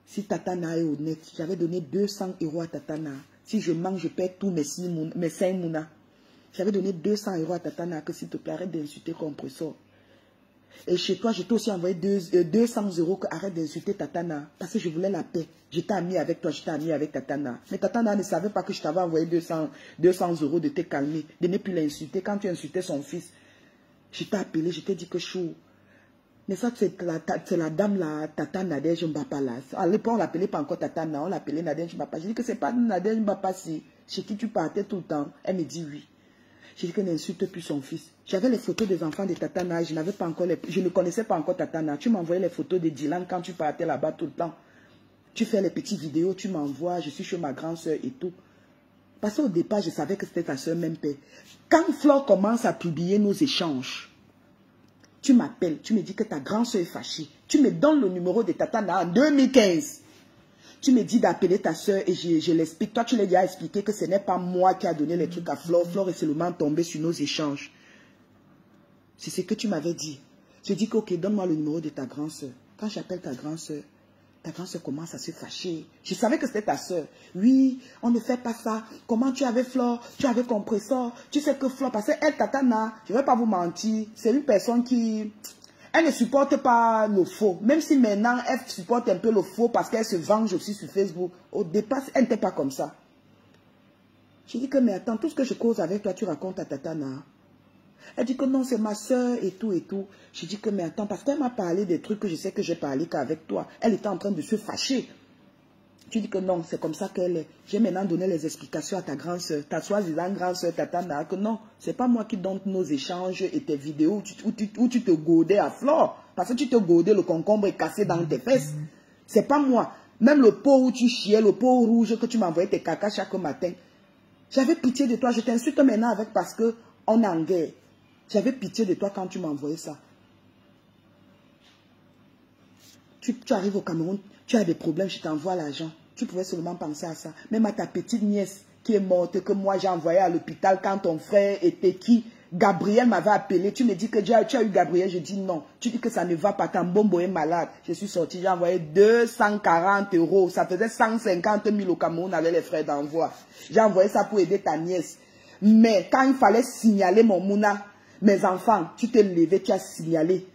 Si Tatana est honnête, j'avais donné 200 € à Tatana. Si je manque, je perds tous mes 5 mouna. J'avais donné 200 € à Tatana que s'il te plaît, arrête d'insulter compresseur. Et chez toi, je t'ai aussi envoyé 200 € que arrête d'insulter Tatana. Parce que je voulais la paix. J'étais amie avec toi, j'étais amie avec Tatana. Mais Tatana ne savait pas que je t'avais envoyé 200 € de te calmer, de ne plus l'insulter. Quand tu insultais son fils, je t'ai appelé, je t'ai dit que chou. Mais ça, c'est la dame, la Tata Nadège Mbapa là. À l'époque, on l'appelait pas encore Tatana, on l'appelait Nadège Mbapa. Je dis que c'est pas Nadège Mbapa si, chez qui tu partais tout le temps. Elle me dit oui. J'ai dit qu'elle n'insulte plus son fils. J'avais les photos des enfants de Tatana, je ne connaissais pas encore Tatana. Tu m'envoyais les photos de Dylan quand tu partais là-bas tout le temps. Tu fais les petites vidéos, tu m'envoies, je suis chez ma grande soeur et tout. Parce qu'au départ, je savais que c'était ta soeur même père. Quand Flore commence à publier nos échanges, tu m'appelles, tu me dis que ta grande soeur est fâchée. Tu me donnes le numéro de Tatana en 2015. Tu me dis d'appeler ta soeur et je l'explique. Toi, tu l'as déjà expliqué que ce n'est pas moi qui a donné les trucs à Flore. Flore est seulement tombée sur nos échanges. C'est ce que tu m'avais dit. Je dis que, ok, donne-moi le numéro de ta grande soeur. Quand j'appelle ta grande soeur commence à se fâcher. Je savais que c'était ta soeur. Oui, on ne fait pas ça. Comment tu avais Flore? Tu avais compris ça. Tu sais que Flore, parce qu'elle, Tatana, je ne vais pas vous mentir, c'est une personne qui... Elle ne supporte pas le faux. Même si maintenant, elle supporte un peu le faux parce qu'elle se venge aussi sur Facebook. Au départ, elle n'était pas comme ça. Je dis que, mais attends, tout ce que je cause avec toi, tu racontes à Tatana. Elle dit que non, c'est ma soeur et tout et tout. Je dis que, mais attends, parce qu'elle m'a parlé des trucs que je sais que j'ai parlé qu'avec toi. Elle était en train de se fâcher. Tu dis que non, c'est comme ça qu'elle est. J'ai maintenant donné les explications à ta grande soeur, ta soi-disant grande soeur Tatana, que non, c'est pas moi qui donne nos échanges et tes vidéos où tu te godais à Flore. Parce que tu te godais, le concombre est cassé dans tes fesses. C'est pas moi. Même le pot où tu chiais, le pot rouge que tu m'envoyais tes cacas chaque matin. J'avais pitié de toi. Je t'insulte maintenant avec parce que on est en guerre. J'avais pitié de toi quand tu m'envoyais ça. Tu arrives au Cameroun, tu as des problèmes, je t'envoie l'argent. Tu pouvais seulement penser à ça. Même à ta petite nièce qui est morte, que moi j'ai envoyée à l'hôpital quand ton frère était qui? Gabriel m'avait appelé. Tu me dis que tu as eu Gabriel. Je dis non. Tu dis que ça ne va pas. Tambombo est malade. Je suis sorti. J'ai envoyé 240 €. Ça faisait 150 000 au Cameroun avec les frais d'envoi. J'ai envoyé ça pour aider ta nièce. Mais quand il fallait signaler mon Mouna, mes enfants, tu t'es levé, tu as signalé.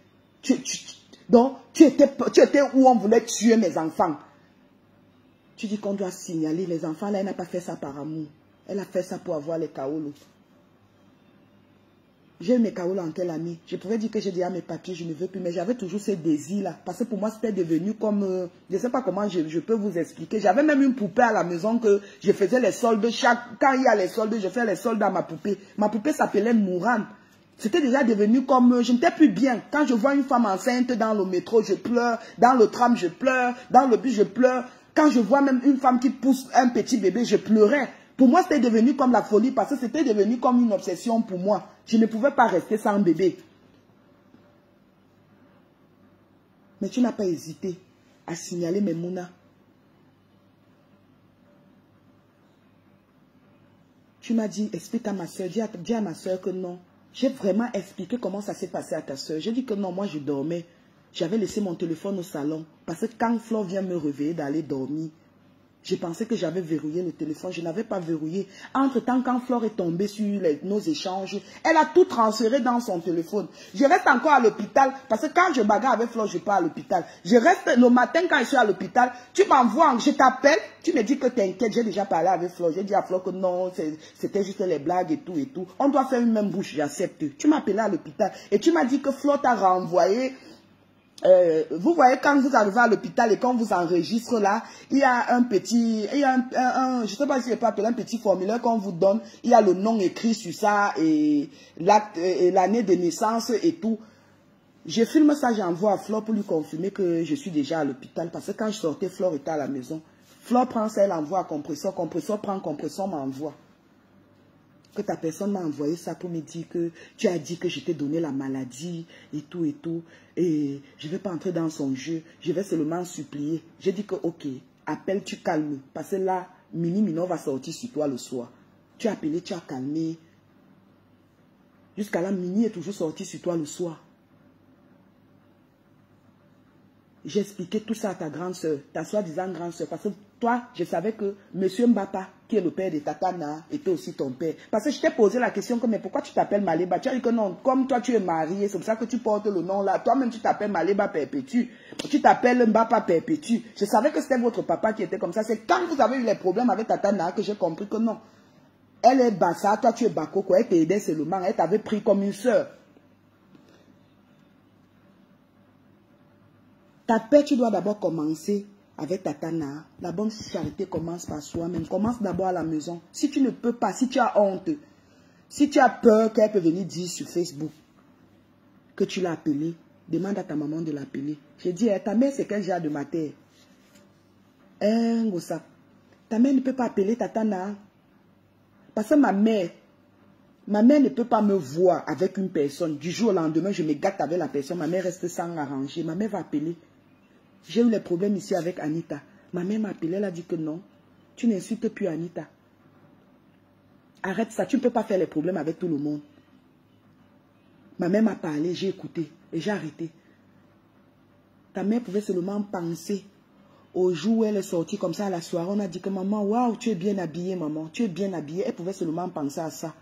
Donc, tu étais où on voulait tuer mes enfants. Tu dis qu'on doit signaler les enfants. Là, elle n'a pas fait ça par amour. Elle a fait ça pour avoir les kaolos. J'ai eu mes kaolos en quelle année? Je pouvais dire que j'ai déjà mes papiers, je ne veux plus. Mais j'avais toujours ce désir-là. Parce que pour moi, c'était devenu comme... je ne sais pas comment je peux vous expliquer. J'avais même une poupée à la maison que je faisais les soldes. Quand il y a les soldes, je fais les soldes à ma poupée. Ma poupée s'appelait Mourane. C'était déjà devenu comme... je n'étais plus bien. Quand je vois une femme enceinte dans le métro, je pleure. Dans le tram, je pleure. Dans le bus, je pleure. Quand je vois même une femme qui pousse un petit bébé, je pleurais. Pour moi, c'était devenu comme la folie parce que c'était devenu comme une obsession pour moi. Je ne pouvais pas rester sans bébé. Mais tu n'as pas hésité à signaler mes Mouna. Tu m'as dit, explique à ma soeur, dis à ma soeur que non. J'ai vraiment expliqué comment ça s'est passé à ta soeur. J'ai dit que non, moi je dormais. J'avais laissé mon téléphone au salon. Parce que quand Flore vient me réveiller d'aller dormir, je pensais que j'avais verrouillé le téléphone. Je n'avais pas verrouillé. Entre-temps, quand Flore est tombée sur nos échanges, elle a tout transféré dans son téléphone. Je reste encore à l'hôpital. Parce que quand je bagarre avec Flore, je pars à l'hôpital. Je reste le matin quand je suis à l'hôpital. Tu m'envoies, je t'appelle. Tu me dis que t'inquiète. J'ai déjà parlé avec Flore. J'ai dit à Flore que non, c'était juste les blagues et tout et tout. On doit faire une même bouche, j'accepte. Tu m'as appelé à l'hôpital. Et tu m'as dit que Flore t'a renvoyé. Vous voyez, quand vous arrivez à l'hôpital et qu'on vous enregistre là, il y a un petit, je ne sais pas si je peux appeler un petit formulaire qu'on vous donne, il y a le nom écrit sur ça et l'année de naissance et tout. Je filme ça, j'envoie à Flore pour lui confirmer que je suis déjà à l'hôpital parce que quand je sortais, Flore était à la maison. Flore prend ça, elle envoie à compresseur, compresseur prend, compresseur m'envoie. Que ta personne m'a envoyé ça pour me dire que tu as dit que je t'ai donné la maladie et tout et tout. Et je ne vais pas entrer dans son jeu. Je vais seulement supplier. J'ai dit que ok, appelle, tu calmes. Parce que là, Mini va sortir sur toi le soir. Tu as appelé, tu as calmé. Jusqu'à là, Mini est toujours sorti sur toi le soir. J'ai expliqué tout ça à ta grande soeur, ta soi-disant grande soeur. Parce que toi, je savais que M. Mbapa, qui est le père de Tatana, était aussi ton père. Parce que je t'ai posé la question, mais pourquoi tu t'appelles Maléba? Tu as dit que non, comme toi tu es marié, c'est pour ça que tu portes le nom là. Toi-même tu t'appelles Maléba Perpétue. Tu t'appelles Mbapa Perpétue. Je savais que c'était votre papa qui était comme ça. C'est quand vous avez eu les problèmes avec Tatana que j'ai compris que non. Elle est Bassa, toi tu es Bakoko. Elle t'aidait seulement, elle t'avait pris comme une soeur. Ta paix, tu dois d'abord commencer avec Tatana. La bonne charité commence par soi-même. Commence d'abord à la maison. Si tu ne peux pas, si tu as honte, si tu as peur qu'elle peut venir dire sur Facebook que tu l'as appelée, demande à ta maman de l'appeler. J'ai dit, ta mère, c'est quel genre de matière? Ngosa, ta mère ne peut pas appeler Tatana. Parce que ma mère ne peut pas me voir avec une personne. Du jour au lendemain, je me gâte avec la personne. Ma mère reste sans arranger. Ma mère va appeler. J'ai eu les problèmes ici avec Anita. Ma mère m'a appelé, elle a dit que non. Tu n'insultes plus Anita. Arrête ça, tu ne peux pas faire les problèmes avec tout le monde. Ma mère m'a parlé, j'ai écouté et j'ai arrêté. Ta mère pouvait seulement penser au jour où elle est sortie comme ça à la soirée. On a dit que maman, waouh, tu es bien habillée, maman. Tu es bien habillée. Elle pouvait seulement penser à ça.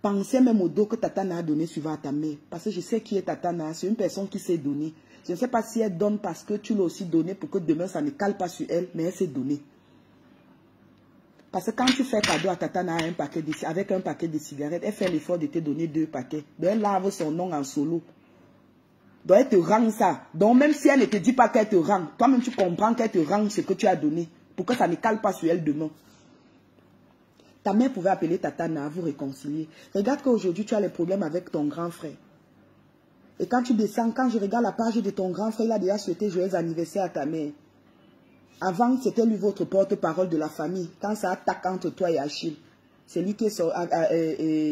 Pensez même au dos que Tatana a donné suivant à ta mère. Parce que je sais qui est Tatana. C'est une personne qui s'est donnée. Je ne sais pas si elle donne parce que tu l'as aussi donné pour que demain ça ne cale pas sur elle, mais elle s'est donnée. Parce que quand tu fais cadeau à Tatana avec un paquet de cigarettes, elle fait l'effort de te donner 2 paquets. Donc elle lave son nom en solo. Donc elle te rend ça. Donc même si elle ne te dit pas qu'elle te rend, toi-même tu comprends qu'elle te rend ce que tu as donné. Pour que ça ne cale pas sur elle demain. Ta mère pouvait appeler Tatana à vous réconcilier. Regarde qu'aujourd'hui tu as les problèmes avec ton grand frère. Et quand tu descends, quand je regarde la page de ton grand frère, il a déjà souhaité joyeux anniversaire à ta mère. Avant, c'était lui votre porte-parole de la famille. Quand ça attaque entre toi et Achille, c'est lui qui est sorti,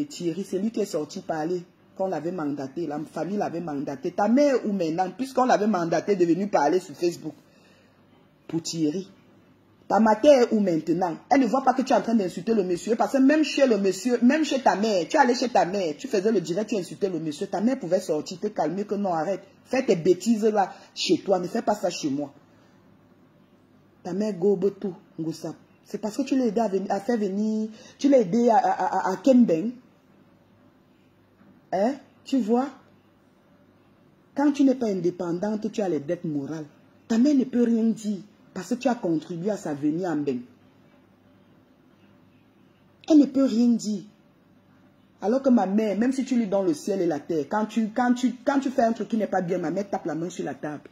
Thierry, c'est lui qui est sorti parler. Qu'on l'avait mandaté, la famille l'avait mandaté. Ta mère ou maintenant, puisqu'on l'avait mandaté, est venu parler sur Facebook pour Thierry. Ta mère ou maintenant, elle ne voit pas que tu es en train d'insulter le monsieur. Parce que même chez le monsieur, même chez ta mère, tu allais chez ta mère, tu faisais le direct, tu insultais le monsieur. Ta mère pouvait sortir, te calmer, que non, arrête. Fais tes bêtises là chez toi, ne fais pas ça chez moi. Ta mère gobe tout, Ngoussa. C'est parce que tu l'as aidé à faire venir, tu l'as aidé à Kemben. Hein? Tu vois? Quand tu n'es pas indépendante, tu as les dettes morales. Ta mère ne peut rien dire parce que tu as contribué à sa venue en Ben. Elle ne peut rien dire. Alors que ma mère, même si tu lui donnes le ciel et la terre, quand tu fais un truc qui n'est pas bien, ma mère tape la main sur la table.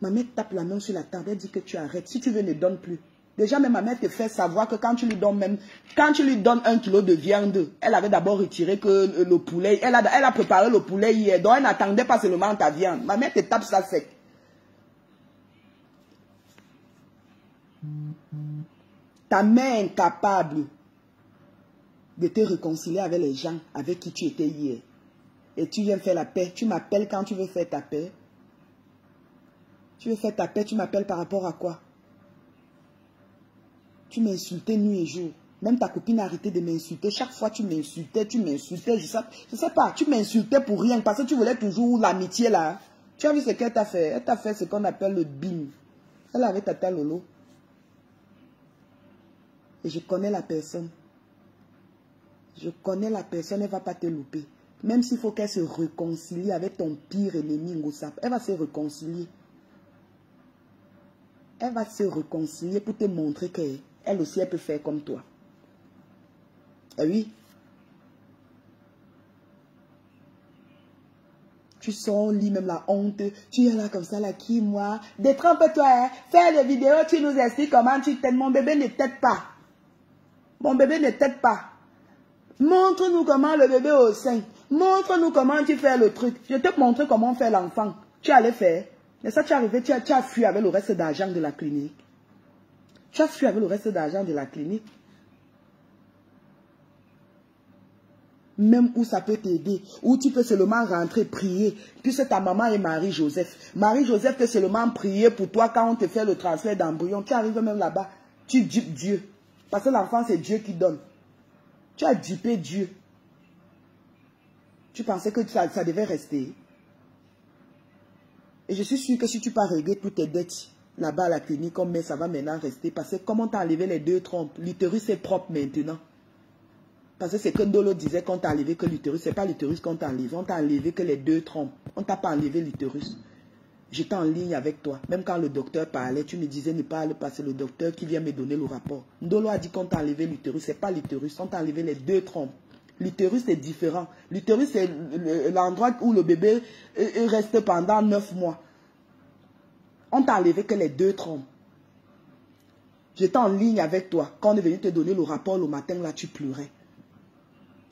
Ma mère tape la main sur la table, elle dit que tu arrêtes. Si tu veux, ne donne plus. Déjà, même ma mère te fait savoir que quand tu lui donnes 1 kilo de viande, elle avait d'abord retiré que le poulet. Elle a préparé le poulet hier, donc elle n'attendait pas seulement ta viande. Ma mère te tape ça sec. Ta mère est incapable de te réconcilier avec les gens avec qui tu étais hier. Et tu viens faire la paix. Tu m'appelles quand tu veux faire ta paix. Tu veux faire ta paix, tu m'appelles par rapport à quoi? Tu m'insultais nuit et jour. Même ta copine a arrêté de m'insulter. Chaque fois tu m'insultais. Je sais pas, tu m'insultais pour rien parce que tu voulais toujours l'amitié là. Tu as vu ce qu'elle t'a fait? Elle t'a fait ce qu'on appelle le bim. Elle avait Tata Lolo. Et je connais la personne. Je connais la personne, elle ne va pas te louper. Même s'il faut qu'elle se réconcilie avec ton pire ennemi, Ngoussap, elle va se réconcilier. Elle va se réconcilier pour te montrer qu'elle aussi, elle peut faire comme toi. Eh oui. Tu sors, lis même la honte. Tu es là comme ça, là, qui, moi? Détrompe-toi, hein. Fais des vidéos, tu nous expliques comment tu t'aides. Mon bébé ne t'aide pas. Mon bébé ne t'aide pas. Montre-nous comment le bébé au sein. Montre-nous comment tu fais le truc. Je te montre comment faire l'enfant. Tu allais faire. Mais ça, tu es arrivé, tu as fui avec le reste d'argent de la clinique. Tu as fui avec le reste d'argent de la clinique. Même où ça peut t'aider. Où tu peux seulement rentrer, prier. Puisque ta maman est Marie-Joseph. Marie-Joseph peut seulement prier pour toi quand on te fait le transfert d'embryon. Tu arrives même là-bas. Tu dupes Dieu. Parce que l'enfant, c'est Dieu qui donne. Tu as dupé Dieu. Tu pensais que ça devait rester. Et je suis sûre que si tu peux régler toutes tes dettes là-bas à la clinique, mais ça va maintenant rester. Parce que comment t'as enlevé les 2 trompes? L'utérus est propre maintenant. Parce que c'est que Ndolo disait qu'on t'a enlevé que l'utérus. Ce n'est pas l'utérus qu'on t'a enlevé. On t'a enlevé que les 2 trompes. On ne t'a pas enlevé l'utérus. J'étais en ligne avec toi. Même quand le docteur parlait, tu me disais ne pas aller passer le docteur qui vient me donner le rapport. Ndolo a dit qu'on t'a enlevé l'utérus. Ce n'est pas l'utérus. On t'a enlevé les 2 trompes. L'utérus est différent. L'utérus c'est l'endroit où le bébé reste pendant 9 mois. On t'a enlevé que les 2 trompes. J'étais en ligne avec toi. Quand on est venu te donner le rapport le matin, là, tu pleurais.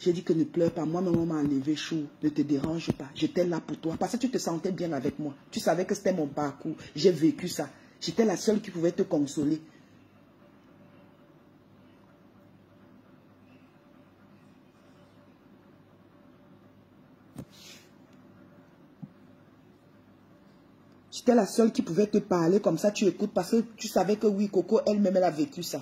J'ai dit que ne pleure pas. Moi-même, on m'a enlevé chaud. Ne te dérange pas. J'étais là pour toi. Parce que tu te sentais bien avec moi. Tu savais que c'était mon parcours. J'ai vécu ça. J'étais la seule qui pouvait te consoler. J'étais la seule qui pouvait te parler comme ça. Tu écoutes parce que tu savais que oui, Coco, elle-même, elle a vécu ça.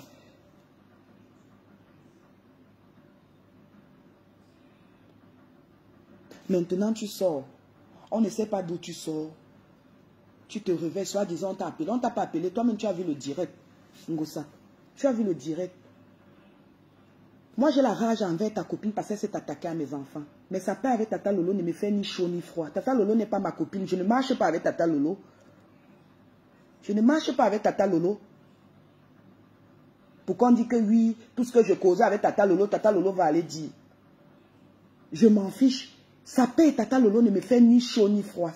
Maintenant, tu sors. On ne sait pas d'où tu sors. Tu te réveilles, soi-disant, on t'a appelé. On ne t'a pas appelé. Toi-même, tu as vu le direct. Ngosa. Tu as vu le direct. Moi, j'ai la rage envers ta copine parce qu'elle s'est attaquée à mes enfants. Mais sa paix avec Tata Lolo ne me fait ni chaud ni froid. Tata Lolo n'est pas ma copine. Je ne marche pas avec Tata Lolo. Je ne marche pas avec Tata Lolo. Pourquoi on dit que oui, tout ce que je causais avec Tata Lolo va aller dire. Je m'en fiche. Sa paix et Tata Lolo ne me fait ni chaud ni froid.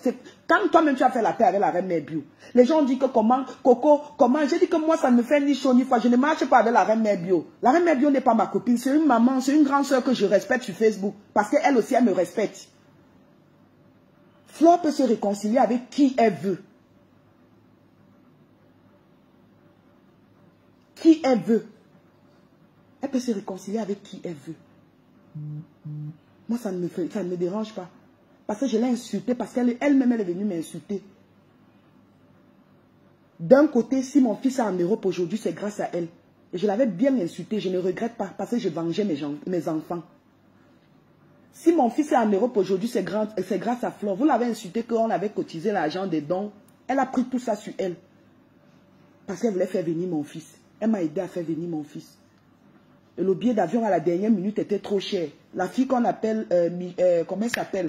Quand toi-même tu as fait la paix avec la reine Mère Bio, les gens disent que comment, Coco, comment, j'ai dit que moi ça ne me fait ni chaud ni froid. Je ne marche pas avec la reine Mère Bio. La reine Mère Bio n'est pas ma copine, c'est une maman, c'est une grande soeur que je respecte sur Facebook. Parce qu'elle aussi, elle me respecte. Flore peut se réconcilier avec qui elle veut. Qui elle veut. Elle peut se réconcilier avec qui elle veut. Moi, ça ne me dérange pas. Parce que je l'ai insultée, parce qu'elle-même, elle est venue m'insulter. D'un côté, si mon fils est en Europe aujourd'hui, c'est grâce à elle. Et je l'avais bien insultée, je ne regrette pas, parce que je vengeais mes enfants. Si mon fils est en Europe aujourd'hui, c'est grâce à Flore. Vous l'avez insulté qu'on avait cotisé l'argent des dons. Elle a pris tout ça sur elle. Parce qu'elle voulait faire venir mon fils. Elle m'a aidé à faire venir mon fils. Et le billet d'avion à la dernière minute était trop cher. La fille qu'on appelle, comment elle s'appelle,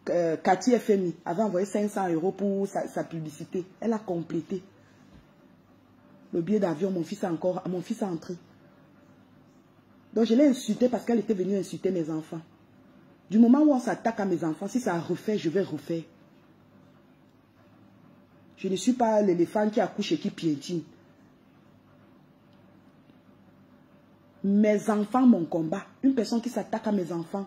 Cathy FMI, avait envoyé 500 € pour sa publicité. Elle a complété. Le billet d'avion, mon fils est entré. Donc je l'ai insulté parce qu'elle était venue insulter mes enfants. Du moment où on s'attaque à mes enfants, si ça refait, je vais refaire. Je ne suis pas l'éléphant qui accouche et qui piétine. Mes enfants, mon combat. Une personne qui s'attaque à mes enfants,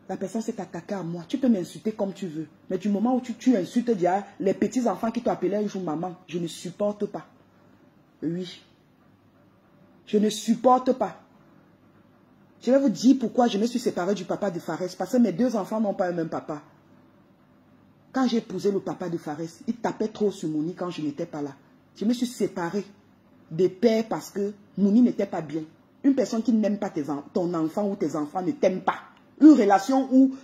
la personne s'est attaquée à moi. Tu peux m'insulter comme tu veux. Mais du moment où tu insultes déjà les petits-enfants qui t'appelaient un jour maman, je ne supporte pas. Oui. Je ne supporte pas. Je vais vous dire pourquoi je me suis séparée du papa de Fares. Parce que mes deux enfants n'ont pas un même papa. Quand j'ai épousé le papa de Fares, il tapait trop sur Mouni quand je n'étais pas là. Je me suis séparée des pères parce que Mouni n'était pas bien. Une personne qui n'aime pas ton enfant ou tes enfants ne t'aime pas. Une relation où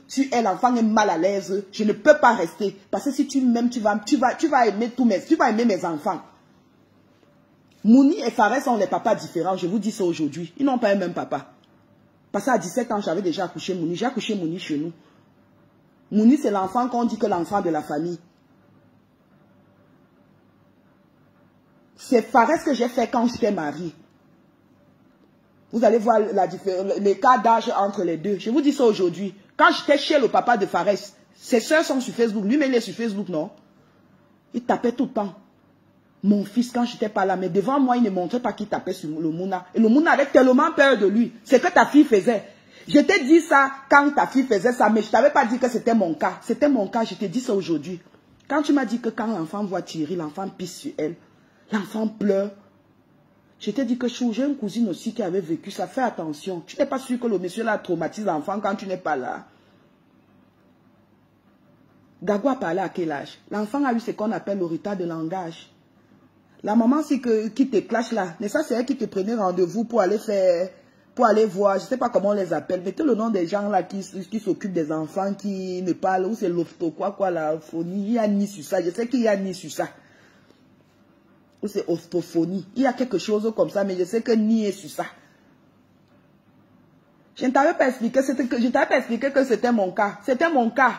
l'enfant est mal à l'aise, je ne peux pas rester. Parce que si tu m'aimes, tu vas aimer mes enfants. Mouni et Fares sont les papas différents, je vous dis ça aujourd'hui. Ils n'ont pas un même papa. Parce qu'à 17 ans, j'avais déjà accouché Mouni. J'ai accouché Mouni chez nous. Mouni, c'est l'enfant qu'on dit que l'enfant de la famille. C'est Fares que j'ai fait quand j'étais mariée. Vous allez voir l'écart d'âge entre les deux. Je vous dis ça aujourd'hui. Quand j'étais chez le papa de Fares, ses soeurs sont sur Facebook. Lui-même, il est sur Facebook, non? Il tapait tout le temps. Mon fils, quand je n'étais pas là, mais devant moi, il ne montrait pas qu'il tapait sur le Mouna. Et le Mouna avait tellement peur de lui. C'est que ta fille faisait. Je t'ai dit ça quand ta fille faisait ça, mais je ne t'avais pas dit que c'était mon cas. C'était mon cas, je t'ai dit ça aujourd'hui. Quand tu m'as dit que quand l'enfant voit Thierry, l'enfant pisse sur elle, l'enfant pleure. Je t'ai dit que j'ai une cousine aussi qui avait vécu ça. Fais attention. Tu n'es pas sûr que le monsieur là traumatise l'enfant quand tu n'es pas là. Gago a parlé à quel âge? L'enfant a eu ce qu'on appelle le retard de langage. La maman qui te clash là, mais ça c'est elle qui te prenait rendez-vous pour aller voir, je ne sais pas comment on les appelle. Mettez le nom des gens là qui s'occupent des enfants qui ne parlent, ou c'est l'ofto, quoi, la phonie. Il y a ni sur ça, je sais qu'il y a ni sur ça. Ou c'est ostophonie. Il y a quelque chose comme ça, mais je sais que ni est sur ça. Je ne t'avais pas expliqué que c'était mon cas. C'était mon cas.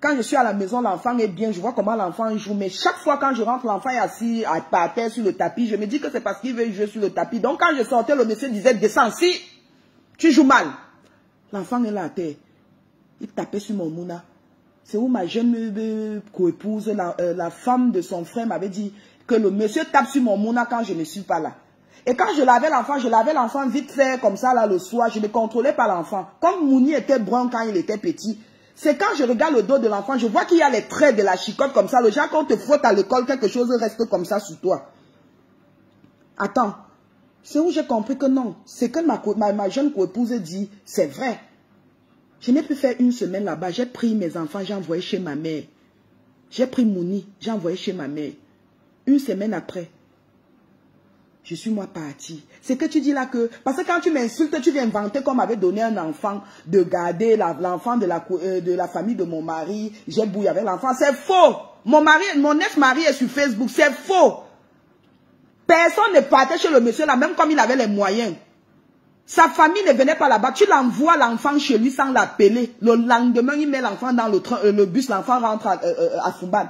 Quand je suis à la maison, l'enfant est bien, je vois comment l'enfant joue. Mais chaque fois quand je rentre, l'enfant est assis par terre sur le tapis. Je me dis que c'est parce qu'il veut jouer sur le tapis. Donc quand je sortais, le monsieur disait, descends, si tu joues mal. L'enfant est là à terre. Il tapait sur mon mouna. C'est où ma jeune co-épouse, la femme de son frère m'avait dit que le monsieur tape sur mon mouna quand je ne suis pas là. Et quand je lavais l'enfant vite fait, comme ça, là, le soir, je ne contrôlais pas l'enfant. Comme Mouni était brun quand il était petit, c'est quand je regarde le dos de l'enfant, je vois qu'il y a les traits de la chicotte comme ça. Le genre, quand on te frotte à l'école, quelque chose reste comme ça sur toi. Attends, c'est où j'ai compris que non. C'est que ma jeune co-épouse dit, c'est vrai. Je n'ai plus fait une semaine là-bas. J'ai pris mes enfants, j'ai envoyé chez ma mère. J'ai pris Mouni, j'ai envoyé chez ma mère. Une semaine après, je suis moi partie. C'est que tu dis là que... Parce que quand tu m'insultes, tu viens inventer qu'on m'avait donné un enfant de garder l'enfant de la famille de mon mari. J'ai bouillé avec l'enfant. C'est faux. Mon ex-mari est sur Facebook. C'est faux. Personne ne partait chez le monsieur là, même comme il avait les moyens. Sa famille ne venait pas là-bas. Tu l'envoies l'enfant chez lui sans l'appeler. Le lendemain, il met l'enfant dans le bus. L'enfant rentre à Fumban.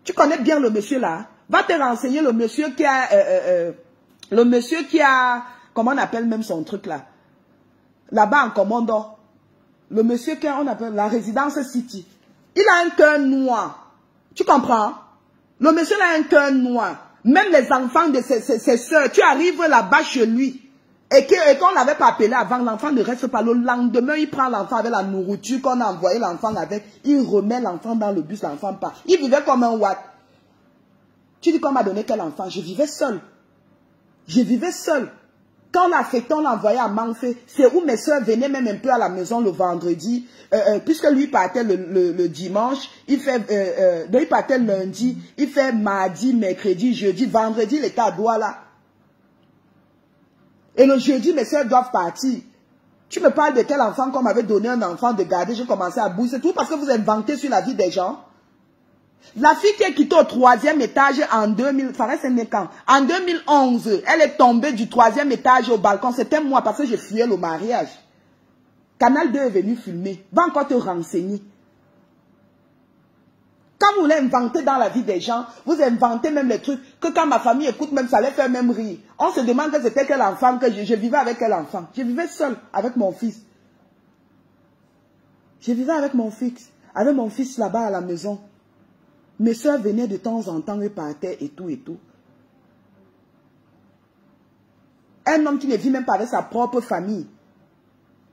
Tu connais bien le monsieur là. Va te renseigner le monsieur qui a... Comment on appelle même son truc là? Là-bas en Commando. Le monsieur qui a, on appelle la résidence City. Il a un cœur noir. Tu comprends? Le monsieur a un cœur noir. Même les enfants de ses soeurs, tu arrives là-bas chez lui. Et qu'on n'avait pas appelé avant, l'enfant ne reste pas. Le lendemain, il prend l'enfant avec la nourriture qu'on a envoyé l'enfant avec. Il remet l'enfant dans le bus, l'enfant part. Il vivait comme un watt. Tu dis qu'on m'a donné quel enfant? Je vivais seul. Je vivais seul. Quand on l'a affecté, on l'a envoyé à Manfé. C'est où mes soeurs venaient même un peu à la maison le vendredi. Puisque lui partait le dimanche. Il partait le lundi. Il fait mardi, mercredi, jeudi. Vendredi, il était à Douala. Et le jeudi, mes soeurs doivent partir. Tu me parles de quel enfant qu'on m'avait donné un enfant de garder. J'ai commencé à bouger. C'est tout parce que vous inventez sur la vie des gens. La fille qui est quittée au 3e étage en 2000, ça reste un quand? En 2011, elle est tombée du 3e étage au balcon. C'était moi parce que je fuyais le mariage. Canal 2 est venu filmer. Va encore te renseigner. Quand vous l'inventez dans la vie des gens, vous inventez même les trucs que quand ma famille écoute même, ça les fait même rire. On se demande que c'était quel enfant, que je vivais avec quel enfant. Je vivais seul avec mon fils. Je vivais avec mon fils là-bas à la maison. Mes soeurs venaient de temps en temps et partaient et tout et tout. Un homme qui ne vit même pas avec sa propre famille.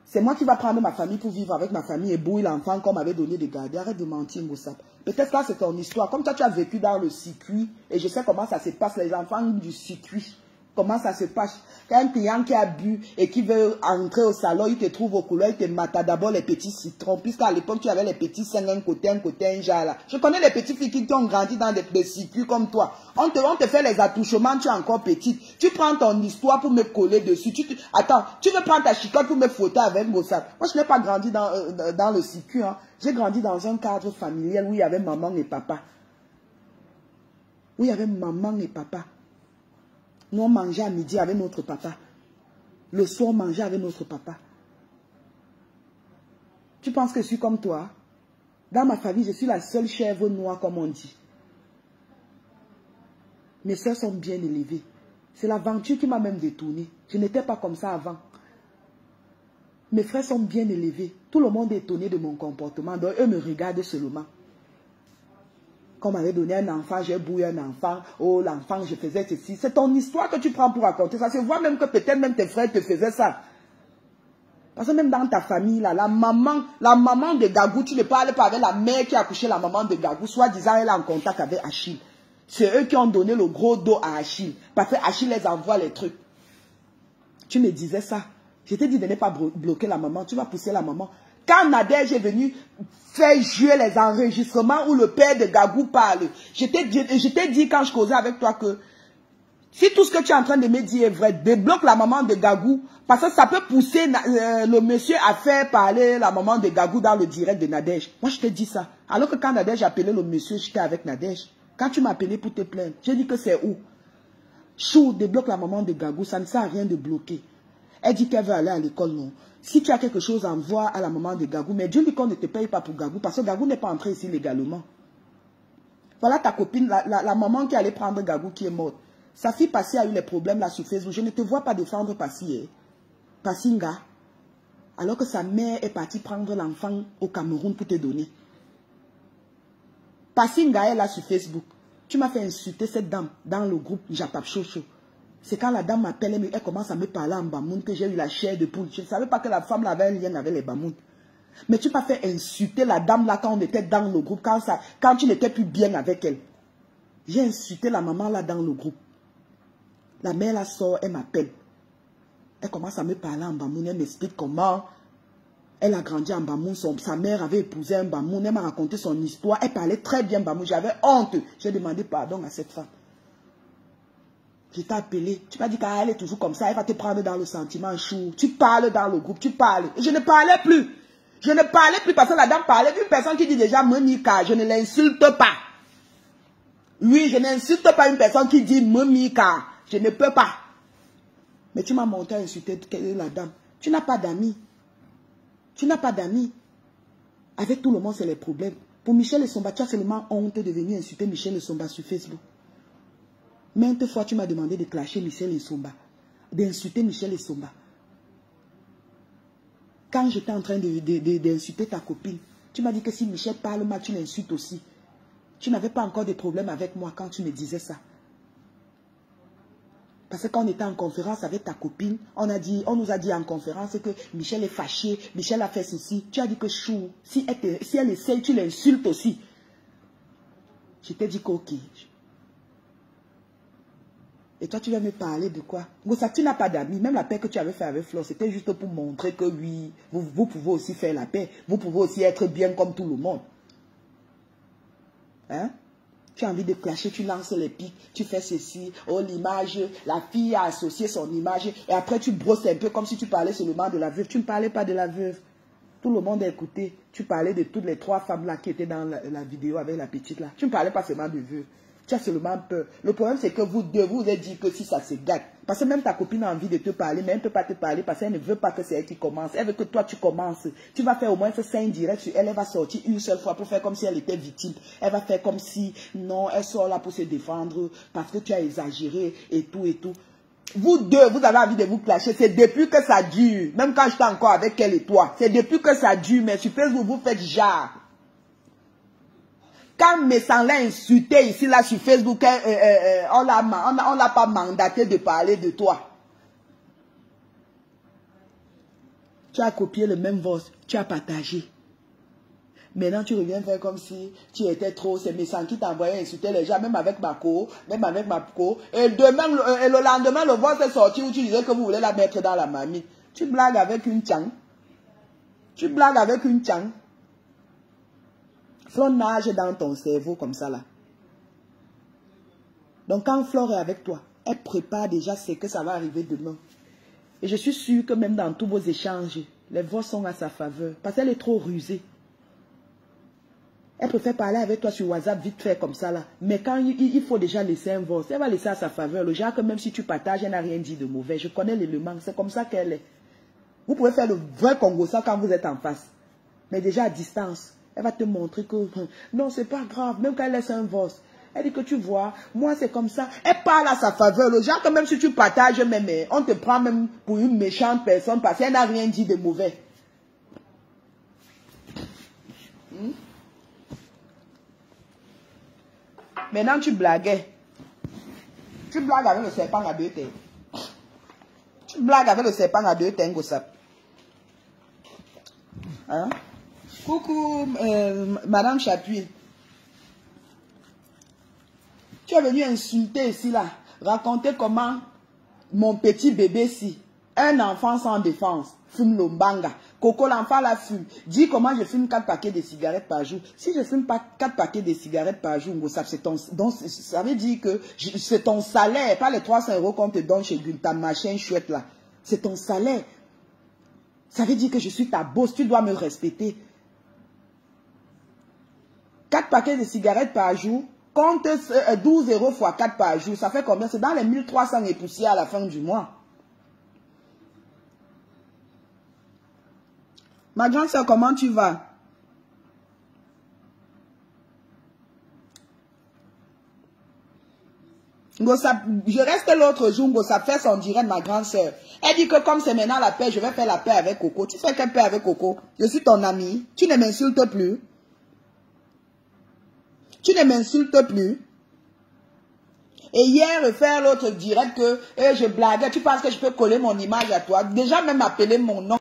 C'est moi qui va prendre ma famille pour vivre avec ma famille et bouiller l'enfant qu'on m'avait donné de garder. Arrête de mentir, Moussap. Peut-être là c'est ton histoire. Comme toi tu as vécu dans le circuit et je sais comment ça se passe, les enfants du circuit. Comment ça se passe? Quand un client qui a bu et qui veut entrer au salon, il te trouve au couloir, il te mata d'abord les petits citrons. Puisqu'à l'époque, tu avais les petits seins, un côté, un genre là. Je connais les petites filles qui ont grandi dans des circuits comme toi. On te fait les attouchements, tu es encore petite. Tu prends ton histoire pour me coller dessus. Attends, tu veux prendre ta chicotte pour me frotter avec Mossad. Moi, je n'ai pas grandi dans le circuit. Hein. J'ai grandi dans un cadre familial où il y avait maman et papa. Où il y avait maman et papa. Nous, on mangeait à midi avec notre papa. Le soir, on mangeait avec notre papa. Tu penses que je suis comme toi? Dans ma famille, je suis la seule chèvre noire, comme on dit. Mes soeurs sont bien élevées. C'est l'aventure qui m'a même détournée. Je n'étais pas comme ça avant. Mes frères sont bien élevés. Tout le monde est étonné de mon comportement. Donc, eux me regardent seulement. Qu'on m'avait donné un enfant, j'ai bouillé un enfant. Oh, l'enfant, je faisais ceci. C'est ton histoire que tu prends pour raconter ça. Se voit même que peut-être même tes frères te faisaient ça. Parce que même dans ta famille, là, la maman de Gagou, tu ne parles pas avec la mère qui a accouché la maman de Gagou. Soit disant, elle est en contact avec Achille. C'est eux qui ont donné le gros dos à Achille. Parce que Achille les envoie les trucs. Tu me disais ça. Je t'ai dit de ne pas bloquer la maman. Tu vas pousser la maman. Quand Nadège est venu faire jouer les enregistrements où le père de Gagou parle, je t'ai dit quand je causais avec toi que si tout ce que tu es en train de me dire est vrai, débloque la maman de Gagou, parce que ça peut pousser le monsieur à faire parler la maman de Gagou dans le direct de Nadège. Moi, je t'ai dit ça. Alors que quand Nadège appelait le monsieur, j'étais avec Nadège. Quand tu m'as appelé pour te plaindre, j'ai dit que c'est où? Chou, débloque la maman de Gagou, ça ne sert à rien de bloquer. Elle dit qu'elle veut aller à l'école, non. Si tu as quelque chose, envoie à la maman de Gagou. Mais Dieu dit qu'on ne te paye pas pour Gagou, parce que Gagou n'est pas entré ici légalement. Voilà ta copine, la maman qui allait prendre Gagou qui est morte. Sa fille Passi a eu les problèmes là sur Facebook. Je ne te vois pas défendre Passi. Passinga. Alors que sa mère est partie prendre l'enfant au Cameroun pour te donner. Passinga est là sur Facebook. Tu m'as fait insulter cette dame dans le groupe Japap Chocho. C'est quand la dame m'appelle, elle commence à me parler en bamoun que j'ai eu la chair de poule. Je ne savais pas que la femme là avait un lien avec les bamouns. Mais tu m'as fait insulter la dame là quand on était dans le groupe, quand tu n'étais plus bien avec elle. J'ai insulté la maman là dans le groupe. La mère là sort, elle m'appelle. Elle commence à me parler en bamoun, elle m'explique comment elle a grandi en bamoun, sa mère avait épousé un bamoun, elle m'a raconté son histoire, elle parlait très bien bamoun, j'avais honte. J'ai demandé pardon à cette femme. Je t'ai appelé, tu m'as dit qu'elle est toujours comme ça, elle va te prendre dans le sentiment chou. Tu parles dans le groupe, tu parles. Et je ne parlais plus. Je ne parlais plus parce que la dame parlait d'une personne qui dit déjà Monika, je ne l'insulte pas. Oui, je n'insulte pas une personne qui dit Monika, je ne peux pas. Mais tu m'as monté à insulter la dame. Tu n'as pas d'amis. Tu n'as pas d'amis. Avec tout le monde, c'est les problèmes. Pour Michel Essomba, tu as seulement honte de venir insulter Michel Essomba sur Facebook. Maintes fois, tu m'as demandé de clasher Michel Essomba, d'insulter Michel Essomba. Quand j'étais en train d'insulter ta copine, tu m'as dit que si Michel parle mal, tu l'insultes aussi. Tu n'avais pas encore de problème avec moi quand tu me disais ça. Parce que quand on était en conférence avec ta copine, on nous a dit en conférence que Michel est fâché, Michel a fait ceci. Tu as dit que chou, si elle essaye, tu l'insultes aussi. Je t'ai dit qu'ok. Et toi, tu vas me parler de quoi? Ça, tu n'as pas d'amis. Même la paix que tu avais fait avec Flo, c'était juste pour montrer que oui, vous pouvez aussi faire la paix. Vous pouvez aussi être bien comme tout le monde. Hein? Tu as envie de clasher, tu lances les pics, tu fais ceci, oh l'image, la fille a associé son image, et après tu brosses un peu comme si tu parlais seulement de la veuve. Tu ne parlais pas de la veuve. Tout le monde a écouté. Tu parlais de toutes les 3 femmes là qui étaient dans la vidéo avec la petite là. Tu ne parlais pas seulement de veuve. Tu as seulement peur. Le problème c'est que vous deux, vous avez dit que si ça se gâte. Parce que même ta copine a envie de te parler, mais elle ne peut pas te parler parce qu'elle ne veut pas que c'est elle qui commence. Elle veut que toi tu commences. Tu vas faire au moins 5 directs sur elle. Elle va sortir une seule fois pour faire comme si elle était victime. Elle va faire comme si, non, elle sort là pour se défendre parce que tu as exagéré et tout et tout. Vous deux, vous avez envie de vous clasher. C'est depuis que ça dure. Même quand j'étais encore avec elle et toi. C'est depuis que ça dure. Mais sur Facebook, vous faites genre. Quand Messan l'a insulté ici, là, sur Facebook, on l'a pas mandaté de parler de toi. Tu as copié le même voice, tu as partagé. Maintenant, tu reviens faire comme si tu étais trop. C'est Messan qui t'a envoyé insulter les gens, même avec Mako, Et le lendemain, le voice est sorti où tu disais que vous voulez la mettre dans la mamie. Tu blagues avec une tchang. Tu blagues avec une tchang. Flore nage dans ton cerveau comme ça là. Donc quand Flore est avec toi, elle prépare déjà ce que ça va arriver demain. Et je suis sûre que même dans tous vos échanges, les voix sont à sa faveur. Parce qu'elle est trop rusée. Elle préfère parler avec toi sur WhatsApp vite fait comme ça là. Mais quand il faut déjà laisser un voix, elle va laisser à sa faveur. Le genre que même si tu partages, elle n'a rien dit de mauvais. Je connais l'élément, c'est comme ça qu'elle est. Vous pouvez faire le vrai Congossa quand vous êtes en face. Mais déjà à distance. Elle va te montrer que non, c'est pas grave. Même quand elle laisse un voice. Elle dit que tu vois, moi c'est comme ça. Elle parle à sa faveur. Le genre que même si tu partages, même, on te prend même pour une méchante personne parce qu'elle n'a rien dit de mauvais. Maintenant tu blaguais. Tu blagues avec le serpent à 2 têtes. Tu blagues avec le serpent à 2 têtes, Gossap. Hein? Coucou, Madame Chapuis. Tu es venu insulter ici, là. Raconter comment mon petit bébé, si, un enfant sans défense, fume l'ombanga. Coco, l'enfant, la fume. Dis comment je fume 4 paquets de cigarettes par jour. Si je fume pas 4 paquets de cigarettes par jour, ça veut dire que c'est ton salaire, pas les 300 € qu'on te donne chez ta machin chouette, là. C'est ton salaire. Ça veut dire que je suis ta boss, tu dois me respecter. 4 paquets de cigarettes par jour, compte 12 € fois 4 par jour, ça fait combien? C'est dans les 1300 et poussières à la fin du mois. Ma grande soeur, comment tu vas? Je reste l'autre jour, Ngossa fait son direct, ma grande soeur. Elle dit que comme c'est maintenant la paix, je vais faire la paix avec Coco. Tu fais quelle paix avec Coco? Je suis ton ami. Tu ne m'insultes plus. Tu ne m'insultes plus. Et hier, faire l'autre direct que je blaguais, tu penses que je peux coller mon image à toi. Déjà même appeler mon nom.